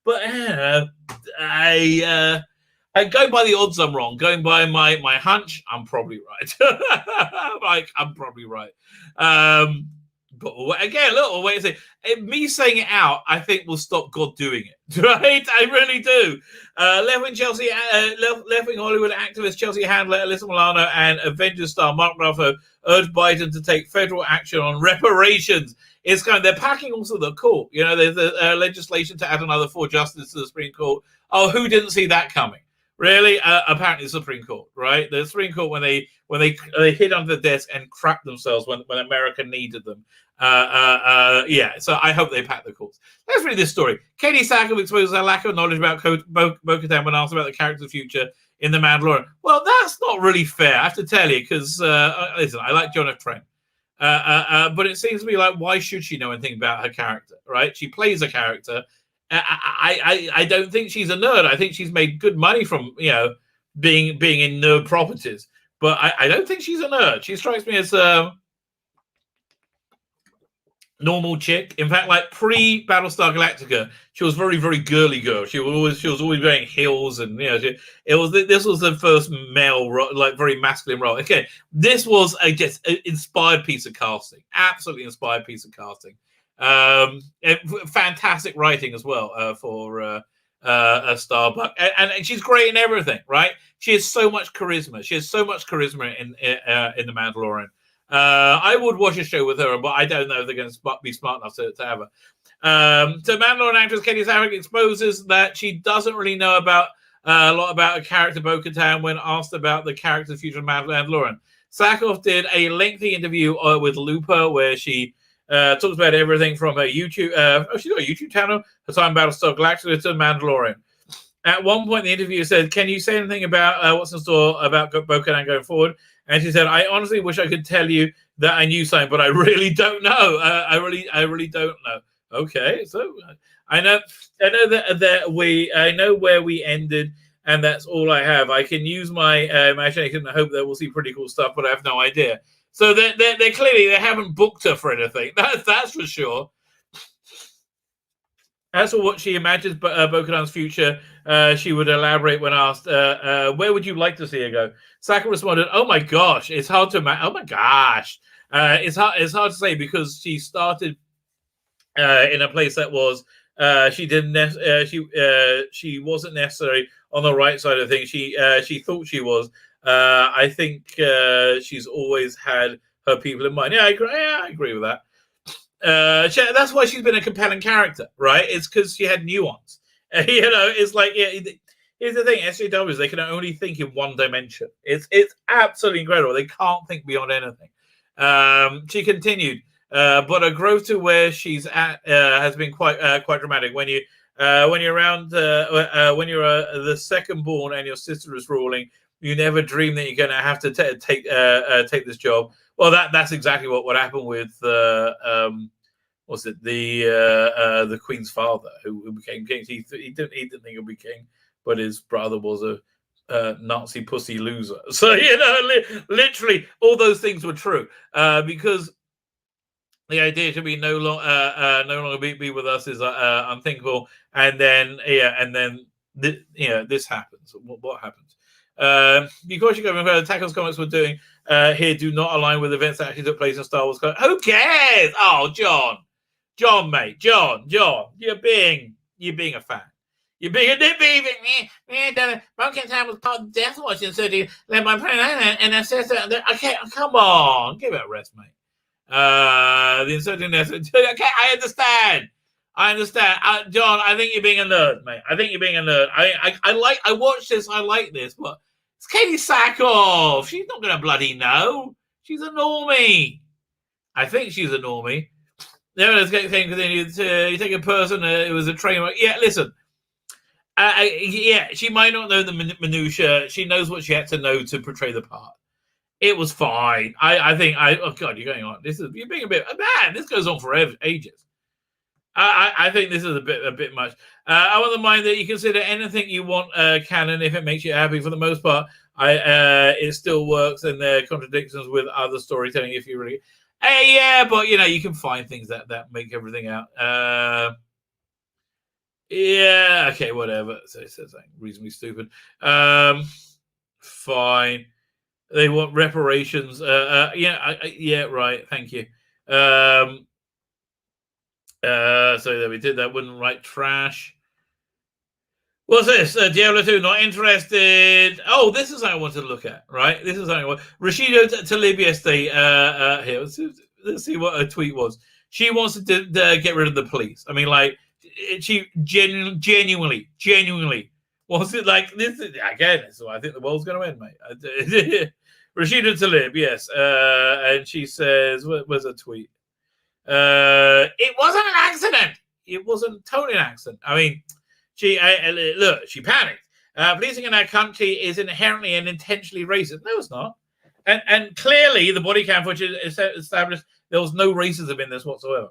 But and going by the odds, I'm wrong. Going by my hunch, I'm probably right. I'm probably right. But again, look, wait a second. Me saying it out, I think will stop God doing it. Right? I really do. Left-wing Hollywood activist Chelsea Handler, Alyssa Milano, and Avengers star Mark Ruffalo urged Biden to take federal action on reparations. It's kind of, they're packing also the court. You know, there's a legislation to add another 4 justices to the Supreme Court. Oh, who didn't see that coming? Really? Apparently, the Supreme Court, right? The Supreme Court, when they hid under the desk and crapped themselves when America needed them. Yeah, so I hope they pack the courts. Let's read this story. Katie Sackoff exposes her lack of knowledge about Bo-Katan when asked about the character's future in The Mandalorian. Well, that's not really fair, I have to tell you, because, listen, I like John F. Trent. But it seems to me like, why should she know anything about her character, right? She plays a character. I don't think she's a nerd. I think she's made good money from, being in nerd properties. But I don't think she's a nerd. She strikes me as a normal chick. In fact, like pre-Battlestar Galactica, she was very, very girly girl. She was always wearing heels, and this was the first male, like very masculine role. Okay, this was just an inspired piece of casting. Absolutely inspired piece of casting. Fantastic writing as well for Starbuck, and she's great in everything, right? She has so much charisma. She has so much charisma in The Mandalorian. I would watch a show with her, but I don't know if they're going to be smart enough to have her. So Mandalorian actress Katie Sackoff exposes that she doesn't really know about a lot about a character Bo-Katan when asked about the character's future of Mandalorian. Sackoff did a lengthy interview with Looper where she talks about everything from her YouTube. She's got a YouTube channel. Her time Battlestar Galactica to Mandalorian. At one point, the interviewer said, "Can you say anything about what's in store about Bo-Katan going forward?" And she said, "I honestly wish I could tell you that I knew something, but I really don't know. I really don't know." Okay, so I know I know where we ended, and that's all I have. I can use my imagination and hope that we'll see pretty cool stuff, but I have no idea. So they're clearly they haven't booked her for anything. That's for sure. As for what she imagines Bo-Katan's future, she would elaborate when asked, "Where would you like to see her go?" Sackoff responded, "Oh my gosh, it's hard to imagine. Oh my gosh, it's hard to say because she started in a place that was she wasn't necessarily on the right side of things. She thought she was. I think she's always had her people in mind. Yeah, I agree with that. That's why she's been a compelling character, right? It's because she had nuance. It's like, here's the thing: SJWs, they can only think in one dimension. It's absolutely incredible. They can't think beyond anything. She continued, but her growth to where she's at has been quite dramatic. When you're the second born and your sister is ruling, you never dream that you're going to have to take this job. Well, that's exactly what happened with was it the Queen's father who became king. He didn't think he'd be king, but his brother was a Nazi pussy loser. So literally all those things were true because the idea to be no longer be with us is unthinkable. And then this happens. What happens? Because you go the Tackles comics we're doing here do not align with events that actually took place in Star Wars. Who cares? Oh, John, mate, John, you're being a fan. You're being a nitbeaving. Bo-Katan was part of Death Watch, and so he let my friend and I said that. Okay, come on, give it a rest, mate. The insurgent. Okay, I understand. John, I think you're being a nerd, mate. I think you're being a nerd. I watched this. I like this, but it's Katie Sackoff. She's not going to bloody know. She's a normie. I think she's a normie. Let's get thing continued. You take a person who was a trainer. Yeah, listen. She might not know the minutiae. She knows what she had to know to portray the part. It was fine. I think. Oh God, you're going on. You're being a bit man. This goes on forever, ages. I think this is a bit much. I want to mind that you consider anything you want canon if it makes you happy. For the most part, it still works, and there are contradictions with other storytelling. If you really, yeah, but you can find things that make everything out. Yeah, okay, whatever. So it says something reasonably stupid. Fine. They want reparations. Yeah, right. Thank you. So there we did that. Wouldn't write trash. What's this? Diablo 2, not interested. Oh, this is something I wanted to look at, right? This is something I want. Rashida Tlaib yesterday. Here, let's see what her tweet was. She wants to get rid of the police. I mean, like, she genuinely wants it. Like, this is, again, so I think the world's going to end, mate. Rashida Tlaib, yes. And she says, where's her tweet? It wasn't an accident. It wasn't totally an accident. I mean, she panicked. Policing in our country is inherently and intentionally racist. No, it's not. And clearly, the body cam footage established there was no racism in this whatsoever.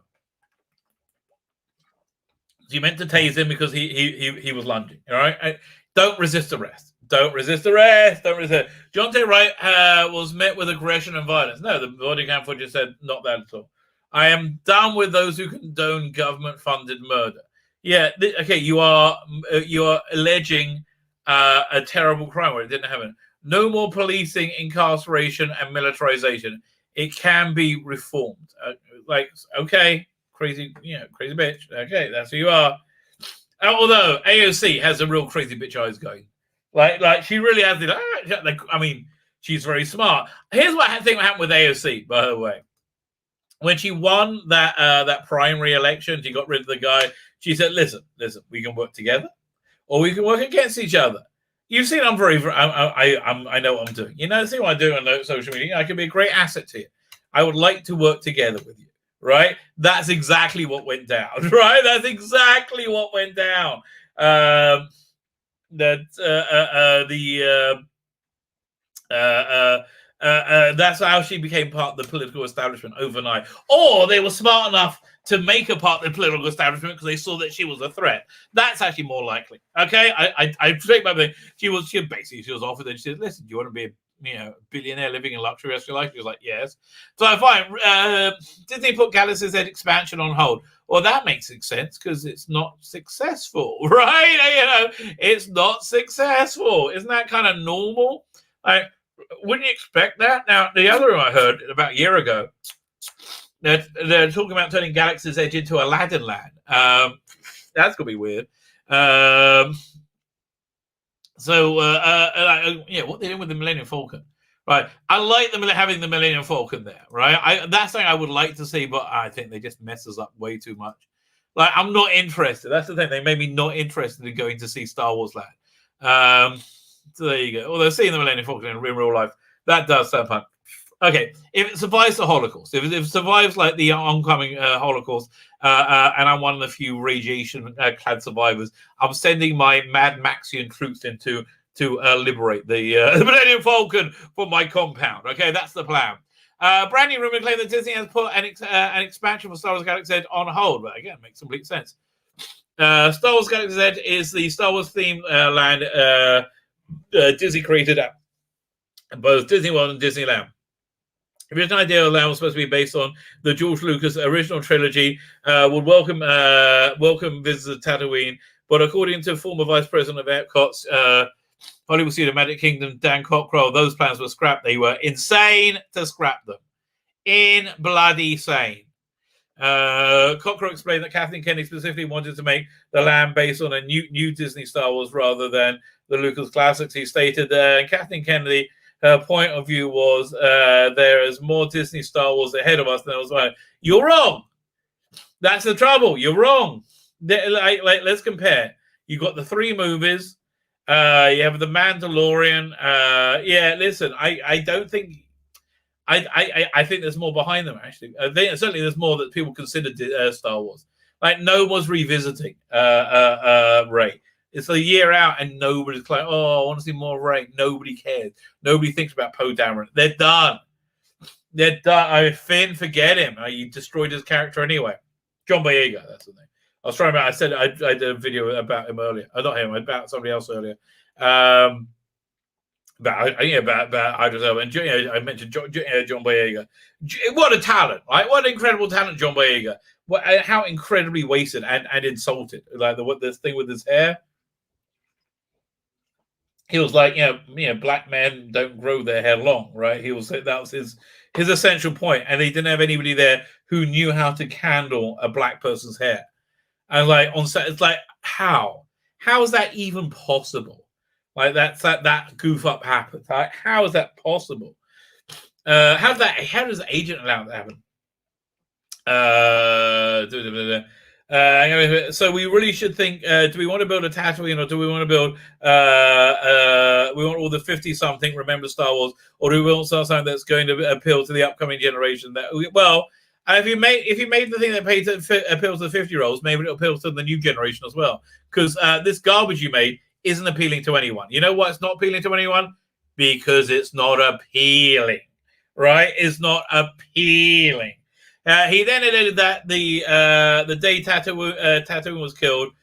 She meant to tase him because he was lunging. All right, don't resist arrest. Don't resist arrest. Don't resist. John T. Wright was met with aggression and violence. No, the body cam footage said not that at all. I am done with those who condone government-funded murder. Yeah, okay, you are alleging a terrible crime where it didn't happen. No more policing, incarceration, and militarization. It can be reformed. Okay, crazy bitch. Okay, that's who you are. Although AOC has a real crazy bitch eyes going. Like she really has it. I mean, she's very smart. Here's what I think happened with AOC, by the way. When she won that primary election, she got rid of the guy. She said, listen, we can work together or we can work against each other. You've seen I know what I'm doing. You know, see what I do on social media. I can be a great asset to you. I would like to work together with you, right? That's exactly what went down, right? That's exactly what went down. That's how she became part of the political establishment overnight. Or they were smart enough to make her part of the political establishment because they saw that she was a threat. That's actually more likely. Okay, I take my thing. She was offered, and she said, "Listen, do you want to be a billionaire living in luxury rest of your life?" She was like, "Yes." So fine. Disney put Galaxy's Edge expansion on hold. Well, that makes sense because it's not successful, right? It's not successful. Isn't that kind of normal? Like, wouldn't you expect that? Now, the other I heard about a year ago, they're talking about turning Galaxy's Edge into Aladdin Land. That's gonna be weird. What they're doing with the Millennium Falcon, right? I like them having the Millennium Falcon there, right? That's something I would like to see, but I think they just mess us up way too much. Like, I'm not interested. That's the thing. They made me not interested in going to see Star Wars Land. So there you go. Although seeing the Millennium Falcon in real life, that does sound fun. Okay, if it survives the Holocaust, if it survives like the oncoming Holocaust, and I'm one of the few radiation-clad survivors, I'm sending my Mad Maxian troops in to liberate the Millennium Falcon from my compound. Okay, that's the plan. Brand new rumor claim that Disney has put an expansion for Star Wars Galaxy's Edge on hold, but again, makes complete sense. Star Wars Galaxy's Edge is the Star Wars themed land Disney created at both Disney World and Disneyland. The original idea of land was supposed to be based on the George Lucas original trilogy, would welcome visitors to Tatooine, but according to former Vice President of Epcot's Hollywood Cinematic Kingdom, Dan Cockrell, those plans were scrapped. They were insane to scrap them. In bloody sane. Cockrell explained that Kathleen Kennedy specifically wanted to make the land based on a new Disney Star Wars rather than the Lucas classics. He stated, and Kathleen Kennedy, her point of view was there is more Disney Star Wars ahead of us than I was like, you're wrong. That's the trouble. You're wrong. Let's compare. You got the 3 movies. You have the Mandalorian. Listen, I don't think. I think there's more behind them, actually. I think certainly there's more that people consider Star Wars. Like, no one's revisiting Rey. It's a year out and nobody's like, oh, I want to see more Rey. Nobody cares. Nobody thinks about Poe Dameron. They're done. They're done. I mean, Finn, forget him. You destroyed his character anyway. John Boyega, that's the thing. I was trying to. I said I did a video about him earlier. Not him, about somebody else earlier. About Idris Elba, and I mentioned John Boyega. What a talent, right? What an incredible talent, John Boyega. How incredibly wasted and insulted. Like this thing with his hair. he was like, black men don't grow their hair long, right? He was that was his essential point, and he didn't have anybody there who knew how to handle a black person's hair. And like on set, it's like how is that even possible? Like that goof up happened. Like, how is that possible? How does agent allow that to happen? So we really should think, do we want to build a Tatooine, or do we want to build we want all the 50-something remember Star Wars, or do we want something that's going to appeal to the upcoming generation? If you made the thing that appeals to the 50-year-olds, maybe it'll appeal to the new generation as well. Because this garbage you made isn't appealing to anyone. You know why it's not appealing to anyone? Because it's not appealing, right? It's not appealing. He then added that the day Tatooine was killed,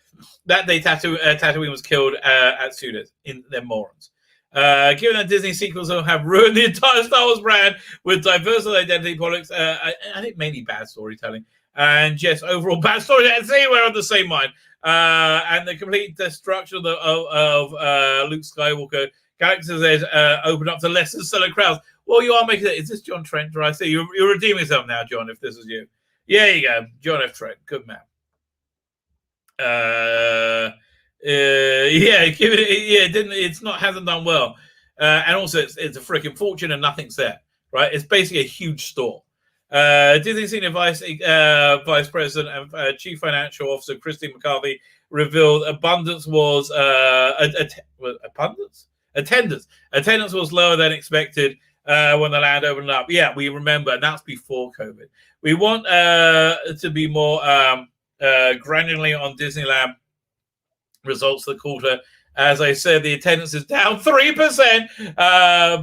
that day Tatooine was killed at Sudas in their morons. Given that Disney sequels will have ruined the entire Star Wars brand with diverse identity politics, I think mainly bad storytelling, and just overall bad storytelling. See, we're on the same mind. And the complete destruction of Luke Skywalker, Galaxy's Edge opened up to less than stellar crowds. Well, you are making it. Is this John Trent? Do I see you're redeeming yourself now, John? If this is you, yeah, you go, John F. Trent, good man. Give it. Yeah, hasn't done well, and also it's a freaking fortune and nothing's there, right? It's basically a huge store. Disney Senior Vice President and Chief Financial Officer Christine McCarthy revealed attendance was lower than expected when the land opened up. Yeah, we remember, and that's before COVID. We want to be more granularly on Disneyland results for the quarter. As I said, the attendance is down 3%,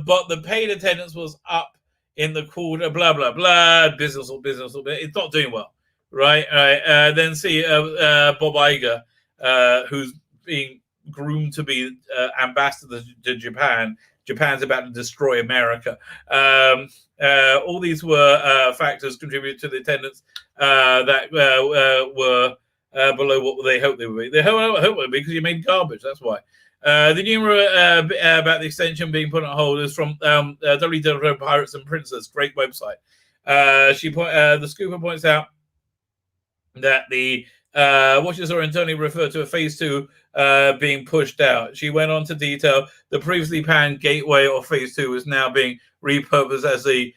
but the paid attendance was up in the quarter. Blah blah blah. Business. It's not doing well, right? Then see Bob Iger, who's being groomed to be ambassador to Japan. Japan's about to destroy America. All these were factors contributed to the attendance that were below what they hoped they would be. They hope it would be because you made garbage. That's why. The numerous about the extension being put on hold is from WW Pirates and Princess. Great website. The scooper points out that the watches are internally referred to as Phase 2 being pushed out. She went on to detail the previously planned gateway of Phase 2 is now being repurposed as the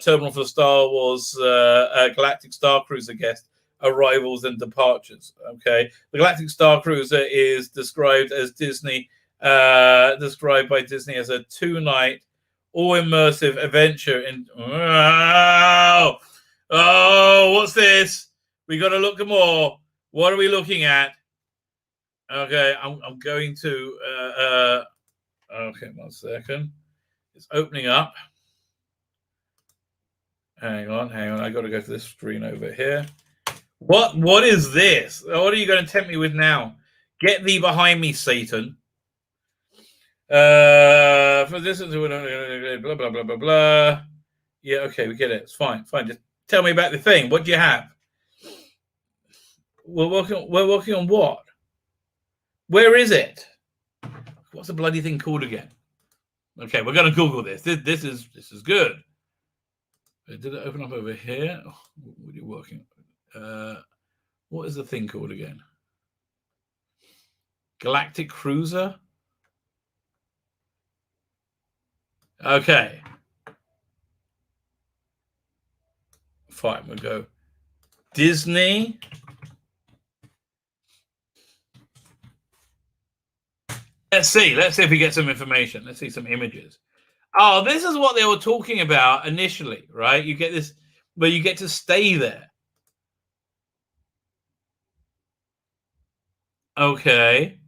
terminal for Star Wars Galactic Star Cruiser guest arrivals and departures. Okay, the Galactic Star Cruiser is described by Disney as a 2-night all-immersive adventure in what's this? We got to look more. What are we looking at? Okay, I'm going to okay, 1 second. It's opening up. Hang on. I got to go to this screen over here. What is this? What are you going to tempt me with now? Get thee behind me, Satan. For this is blah blah blah blah blah. Yeah, okay, we get it. It's fine. Just tell me about the thing. What do you have? We're working on what? Where is it? What's the bloody thing called again? Okay, we're gonna Google this. This is good. Did it open up over here? Oh, what are you working? What is the thing called again? Galactic Cruiser. Okay. Fine, we'll go Disney. Let's see if we get some information. Let's see some images. Oh, this is what they were talking about initially, right? You get this, where you get to stay there. Okay.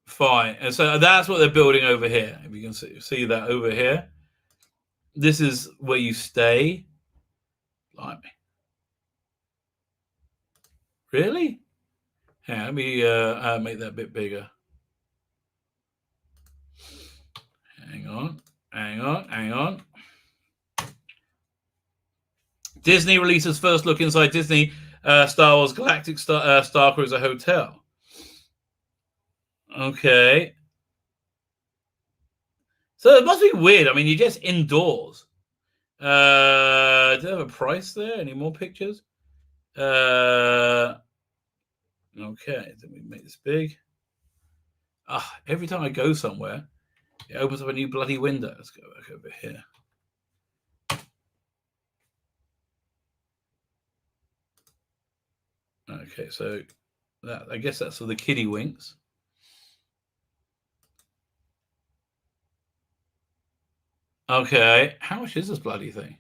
Fine. And so that's what they're building over here. If you can see that over here. This is where you stay. Blimey. Really? Yeah, let me make that a bit bigger. Hang on. Disney releases first look inside Disney Star Wars Galactic Star Cruiser Hotel. Okay. So it must be weird. I mean, you're just indoors. Do they have a price there? Any more pictures? Okay, then we make this big. Every time I go somewhere, it opens up a new bloody window. Let's go back over here. Okay, so that, I guess that's for the kiddie winks. Okay, how much is this bloody thing?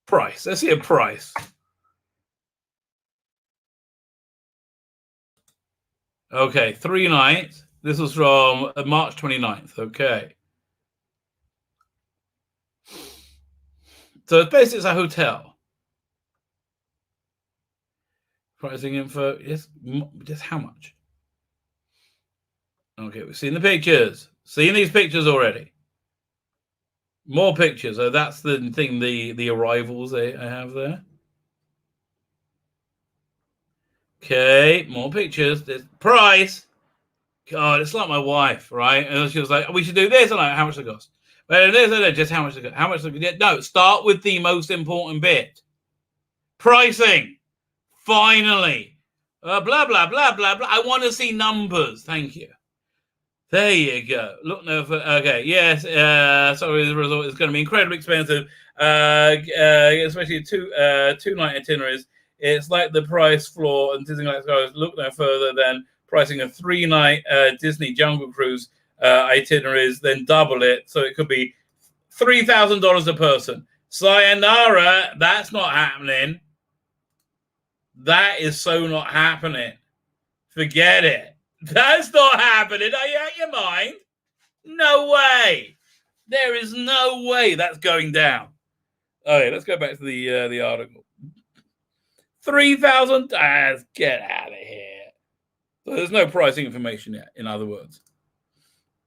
Price. Let's see a price. Okay, 3 nights. This was from March 29th. Okay. So basically it's a hotel. Pricing info. Yes, just how much? Okay, we've seen the pictures. Seen these pictures already. More pictures. So that's the thing, the arrivals I have there. Okay, more pictures. There's price. God, it's like my wife, right? And she was like, we should do this. I'm like, how much does it cost? Well, just how much does it cost? How much does it? No, start with the most important bit. Pricing. Finally. Blah, blah, blah, blah, blah. I want to see numbers. Thank you. There you go. Look no for okay. Yes. Sorry, the result is going to be incredibly expensive. Especially two night itineraries. It's like the price floor and Disney Lights goes. Look no further than pricing a 3 night Disney Jungle Cruise itineraries, then double it, so it could be $3,000 a person. Sayonara. That's not happening. That is so not happening. Forget it. That's not happening. Are you out your mind? No way. There is no way that's going down. Okay, let's go back to the article. 3,000. Get out of here. So there's no pricing information yet. In other words,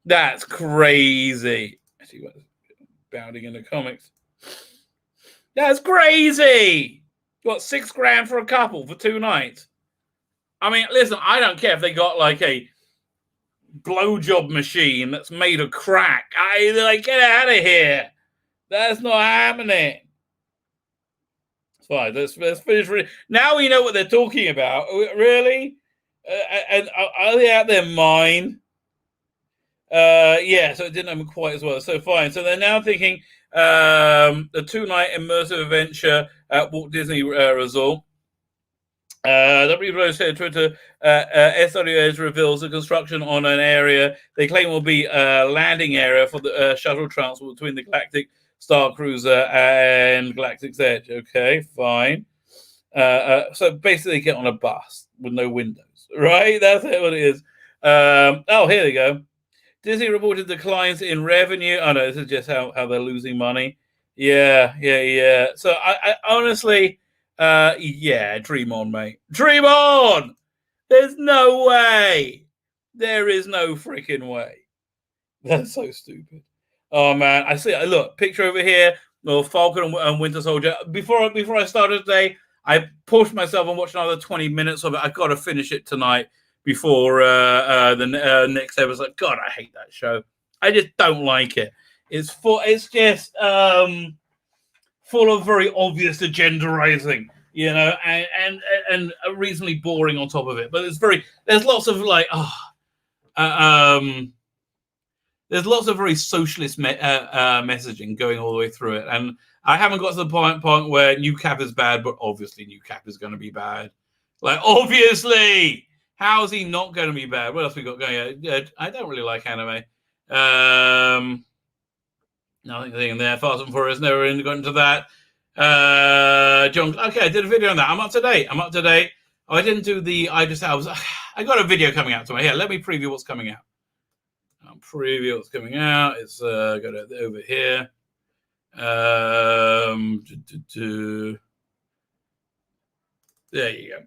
that's crazy. Actually, what's bounding into comics? That's crazy. What, $6,000 for a couple for 2 nights? I mean, listen, I don't care if they got like a blowjob machine that's made of crack. They're like, get out of here. That's not happening. It's fine. Let's finish. Now we know what they're talking about. Really? And are they out their mind? Yeah, so it didn't happen quite as well. So fine. So they're now thinking a 2-night immersive adventure at Walt Disney Resort. W. said Twitter, SWS reveals the construction on an area they claim will be a landing area for the shuttle transport between the Galactic Star Cruiser and Galactic's Edge. Okay, fine. So basically get on a bus with no windows, right? That's what it is. Here they go. Disney reported declines in revenue. Oh, no, this is just how they're losing money. Yeah. So I honestly... dream on, mate. Dream on! There's no way. There is no freaking way. That's so stupid. Oh, man. I see. Look, picture over here. Well, Falcon and Winter Soldier. Before I started today, I pushed myself and watched another 20 minutes of it. I got to finish it tonight before the next episode. God, I hate that show. I just don't like it. It's just... full of very obvious agendarizing, you know, and reasonably boring on top of it. But there's lots of like, there's lots of very socialist messaging going all the way through it. And I haven't got to the point where New Cap is bad, but obviously New Cap is going to be bad. Like, obviously, how is he not going to be bad? What else we got going on? I don't really like anime. Nothing in there. Fast and Furious, never got into that. John, okay, I did a video on that. I'm up to date. Oh, I didn't do I got a video coming out tomorrow. Here, let me preview what's coming out. Preview what's coming out. It's got it over here. There you go.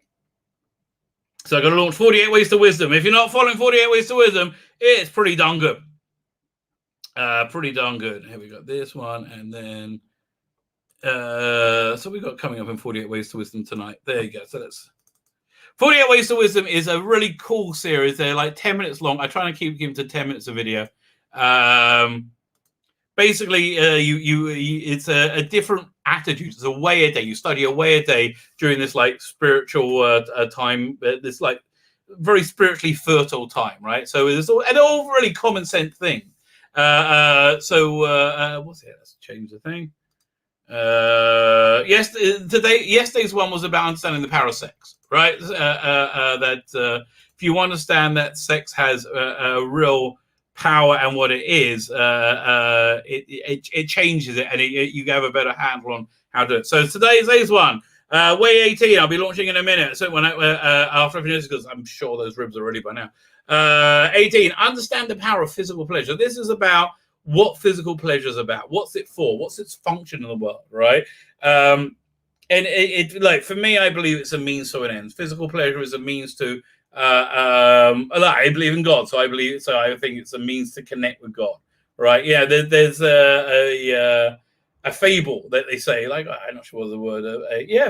So I'm going to launch 48 Ways to Wisdom. If you're not following 48 Ways to Wisdom, it's pretty darn good. Pretty darn good. Here we got this one, and then so we got coming up in 48 Ways to Wisdom tonight. There you go. So let's 48 Ways to Wisdom is a really cool series. They're like 10 minutes long. I try and keep them to 10 minutes of video. Basically, it's a different attitude. It's a way a day. You study a way a day during this like spiritual time, this like very spiritually fertile time, right? So it's all, and all really common sense things. What's it? Let's change the thing. Yesterday's one was about understanding the power of sex, right? That if you understand that sex has a real power and what it is, it changes it, and you have a better handle on how to do it. So today's one, Way 18. I'll be launching in a minute. So when after I finish, because I'm sure those ribs are ready by now. 18. Understand the power of physical pleasure. This is about what physical pleasure is about. What's it for? What's its function in the world, right? And it like for me, I believe it's a means to an end. Physical pleasure is a means to. I believe in God, so I think it's a means to connect with God, right? Yeah, there's a fable that they say, like I'm not sure what the word.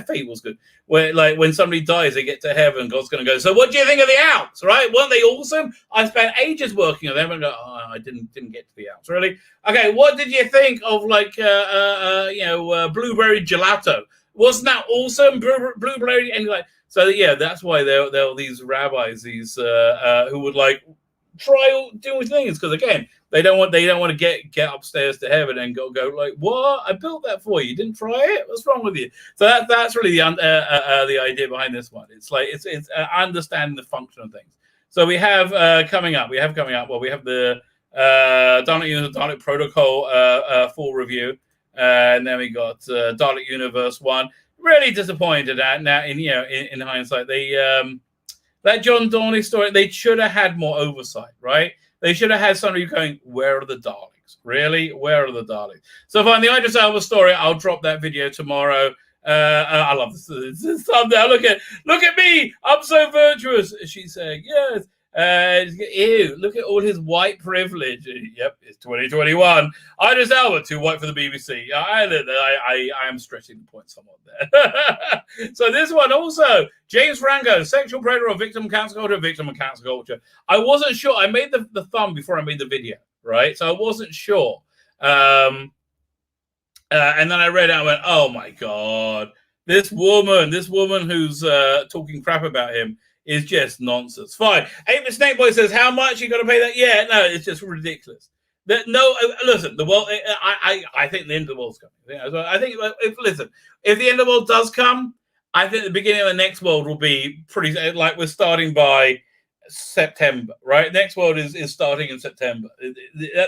Fable's good. Where like when somebody dies, they get to heaven. God's going to go. So what do you think of the Alps? Right? Weren't they awesome? I spent ages working on them, and go, I didn't get to the Alps. Really? Okay. What did you think of like blueberry gelato? Wasn't that awesome? Blueberry and like. So yeah, that's why there are these rabbis, these who would like try doing things, because again, they don't want to get upstairs to heaven and go like, what? I built that for you. You didn't try it? What's wrong with you? So that's really the idea behind this one. It's like it's understanding the function of things. So we have coming up. Well, we have the Dalek Protocol full review, and then we got Dalek Universe 1. Really disappointed at now. In hindsight, they that John Dorney story, they should have had more oversight, right? They should have had somebody going, "Where are the Daleks? Really? Where are the Daleks?" So on the Idris Elba story, I'll drop that video tomorrow. I love this thumbnail. Look at me. I'm so virtuous. She's saying, "Yes." Ew, look at all his white privilege. Yep, it's 2021. Idris Elba, too white for the BBC. I am stretching the point somewhat there. So this one also, James Franco, sexual predator or victim of cancel culture, victim of cancel culture. I wasn't sure. I made the thumb before I made the video, right? So I wasn't sure. And then I read it and I went, oh my God, this woman who's talking crap about him is just nonsense. Fine. Amy Snake Boy says, how much you got to pay that? Yeah, no, it's just ridiculous. Listen, the world. I think the end of the world's coming. I think if the end of the world does come, I think the beginning of the next world will be pretty. Like we're starting by September, right? Next world is starting in September.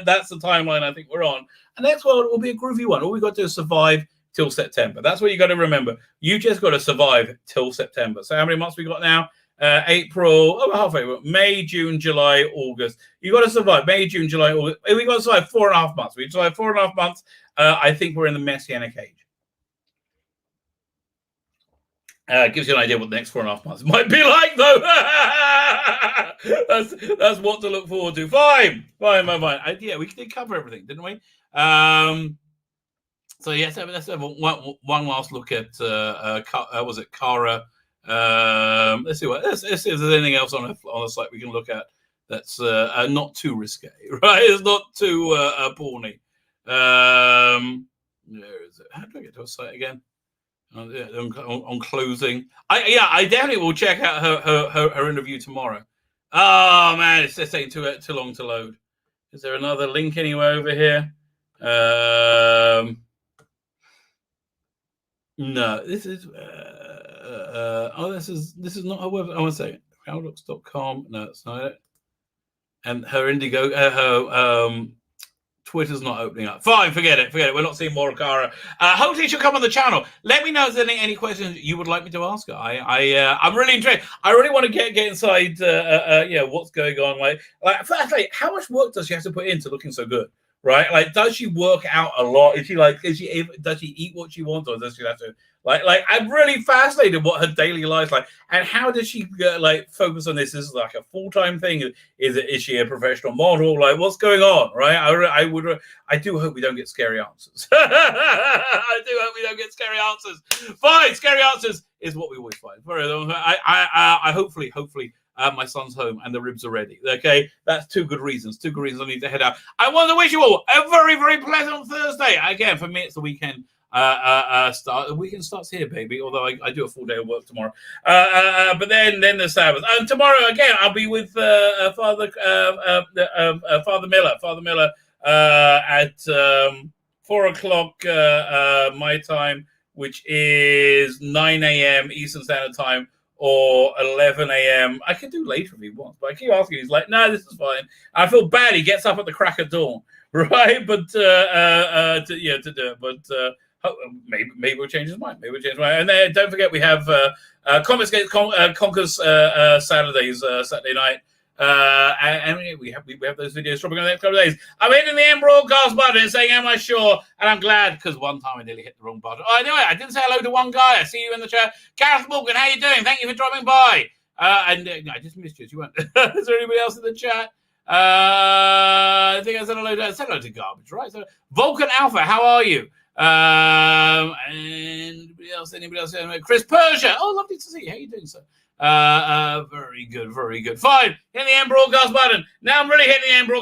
That's the timeline I think we're on. And next world will be a groovy one. All we got to do is survive till September. That's what you got to remember. You just got to survive till September. So how many months we got now? April, May, June, July, August. You got to survive May, June, July, August. We got to survive 4.5 months. We survive 4.5 months. I think we're in the Messianic age. Gives you an idea what the next 4.5 months might be like, though. that's what to look forward to. Fine. Yeah, we did cover everything, didn't we? So yes, let's have one last look at was it Kara? Let's see if there's anything else on the site we can look at that's not too risque, right? It's not too porny. Where is it? How do I get to a site again? On closing, I definitely will check out her interview tomorrow. Oh man, it's just taking too long to load. Is there another link anywhere over here? No, this is. This is not her website. I want to say Paradox.com. No, it's not it. And her Indiegogo, her Twitter's not opening up. Fine, forget it. We're not seeing more of Kara. Hopefully she'll come on the channel. Let me know if there's any questions you would like me to ask her. I'm really intrigued. I really want to get inside what's going on. Like firstly, how much work does she have to put into looking so good? right? Like, does she work out a lot? Does she eat what she wants, or does she have to like? I'm really fascinated what her daily life's like, and how does she focus on this? Is this like a full-time thing? Is she a professional model? Like, what's going on, right? I do hope we don't get scary answers. I do hope we don't get scary answers. Fine, scary answers is what we always find. I hopefully. My son's home and the ribs are ready. Okay, that's two good reasons. I need to head out. I want to wish you all a very, very pleasant Thursday. Again, for me, it's the weekend. Start. The weekend starts here, baby. Although I do a full day of work tomorrow. But then the Sabbath. And tomorrow again, I'll be with Father Miller at 4:00 my time, which is 9 a.m. Eastern Standard Time. Or 11 a.m. I can do later if he wants, but I keep asking. He's like, "No, this is fine." I feel bad. He gets up at the crack of dawn, right? But to do it. But maybe we'll change his mind. And then don't forget we have Comics Against Conkers Saturdays, Saturday night. And we have those videos dropping in the next couple of days. I'm hitting the end broadcast button and saying, "Am I sure?" And I'm glad because one time I nearly hit the wrong button. Oh, anyway, I didn't say hello to one guy. I see you in the chat, Gareth Morgan. How you doing? Thank you for dropping by. I just missed you. You weren't. Is there anybody else in the chat? I think I said hello to Garbage, right? So Vulcan Alpha, how are you? And anybody else? Chris Persia. Oh, lovely to see you. How you doing, sir? Very good. Fine. Hit the end broadcast button. Now I'm really hitting the end broadcast.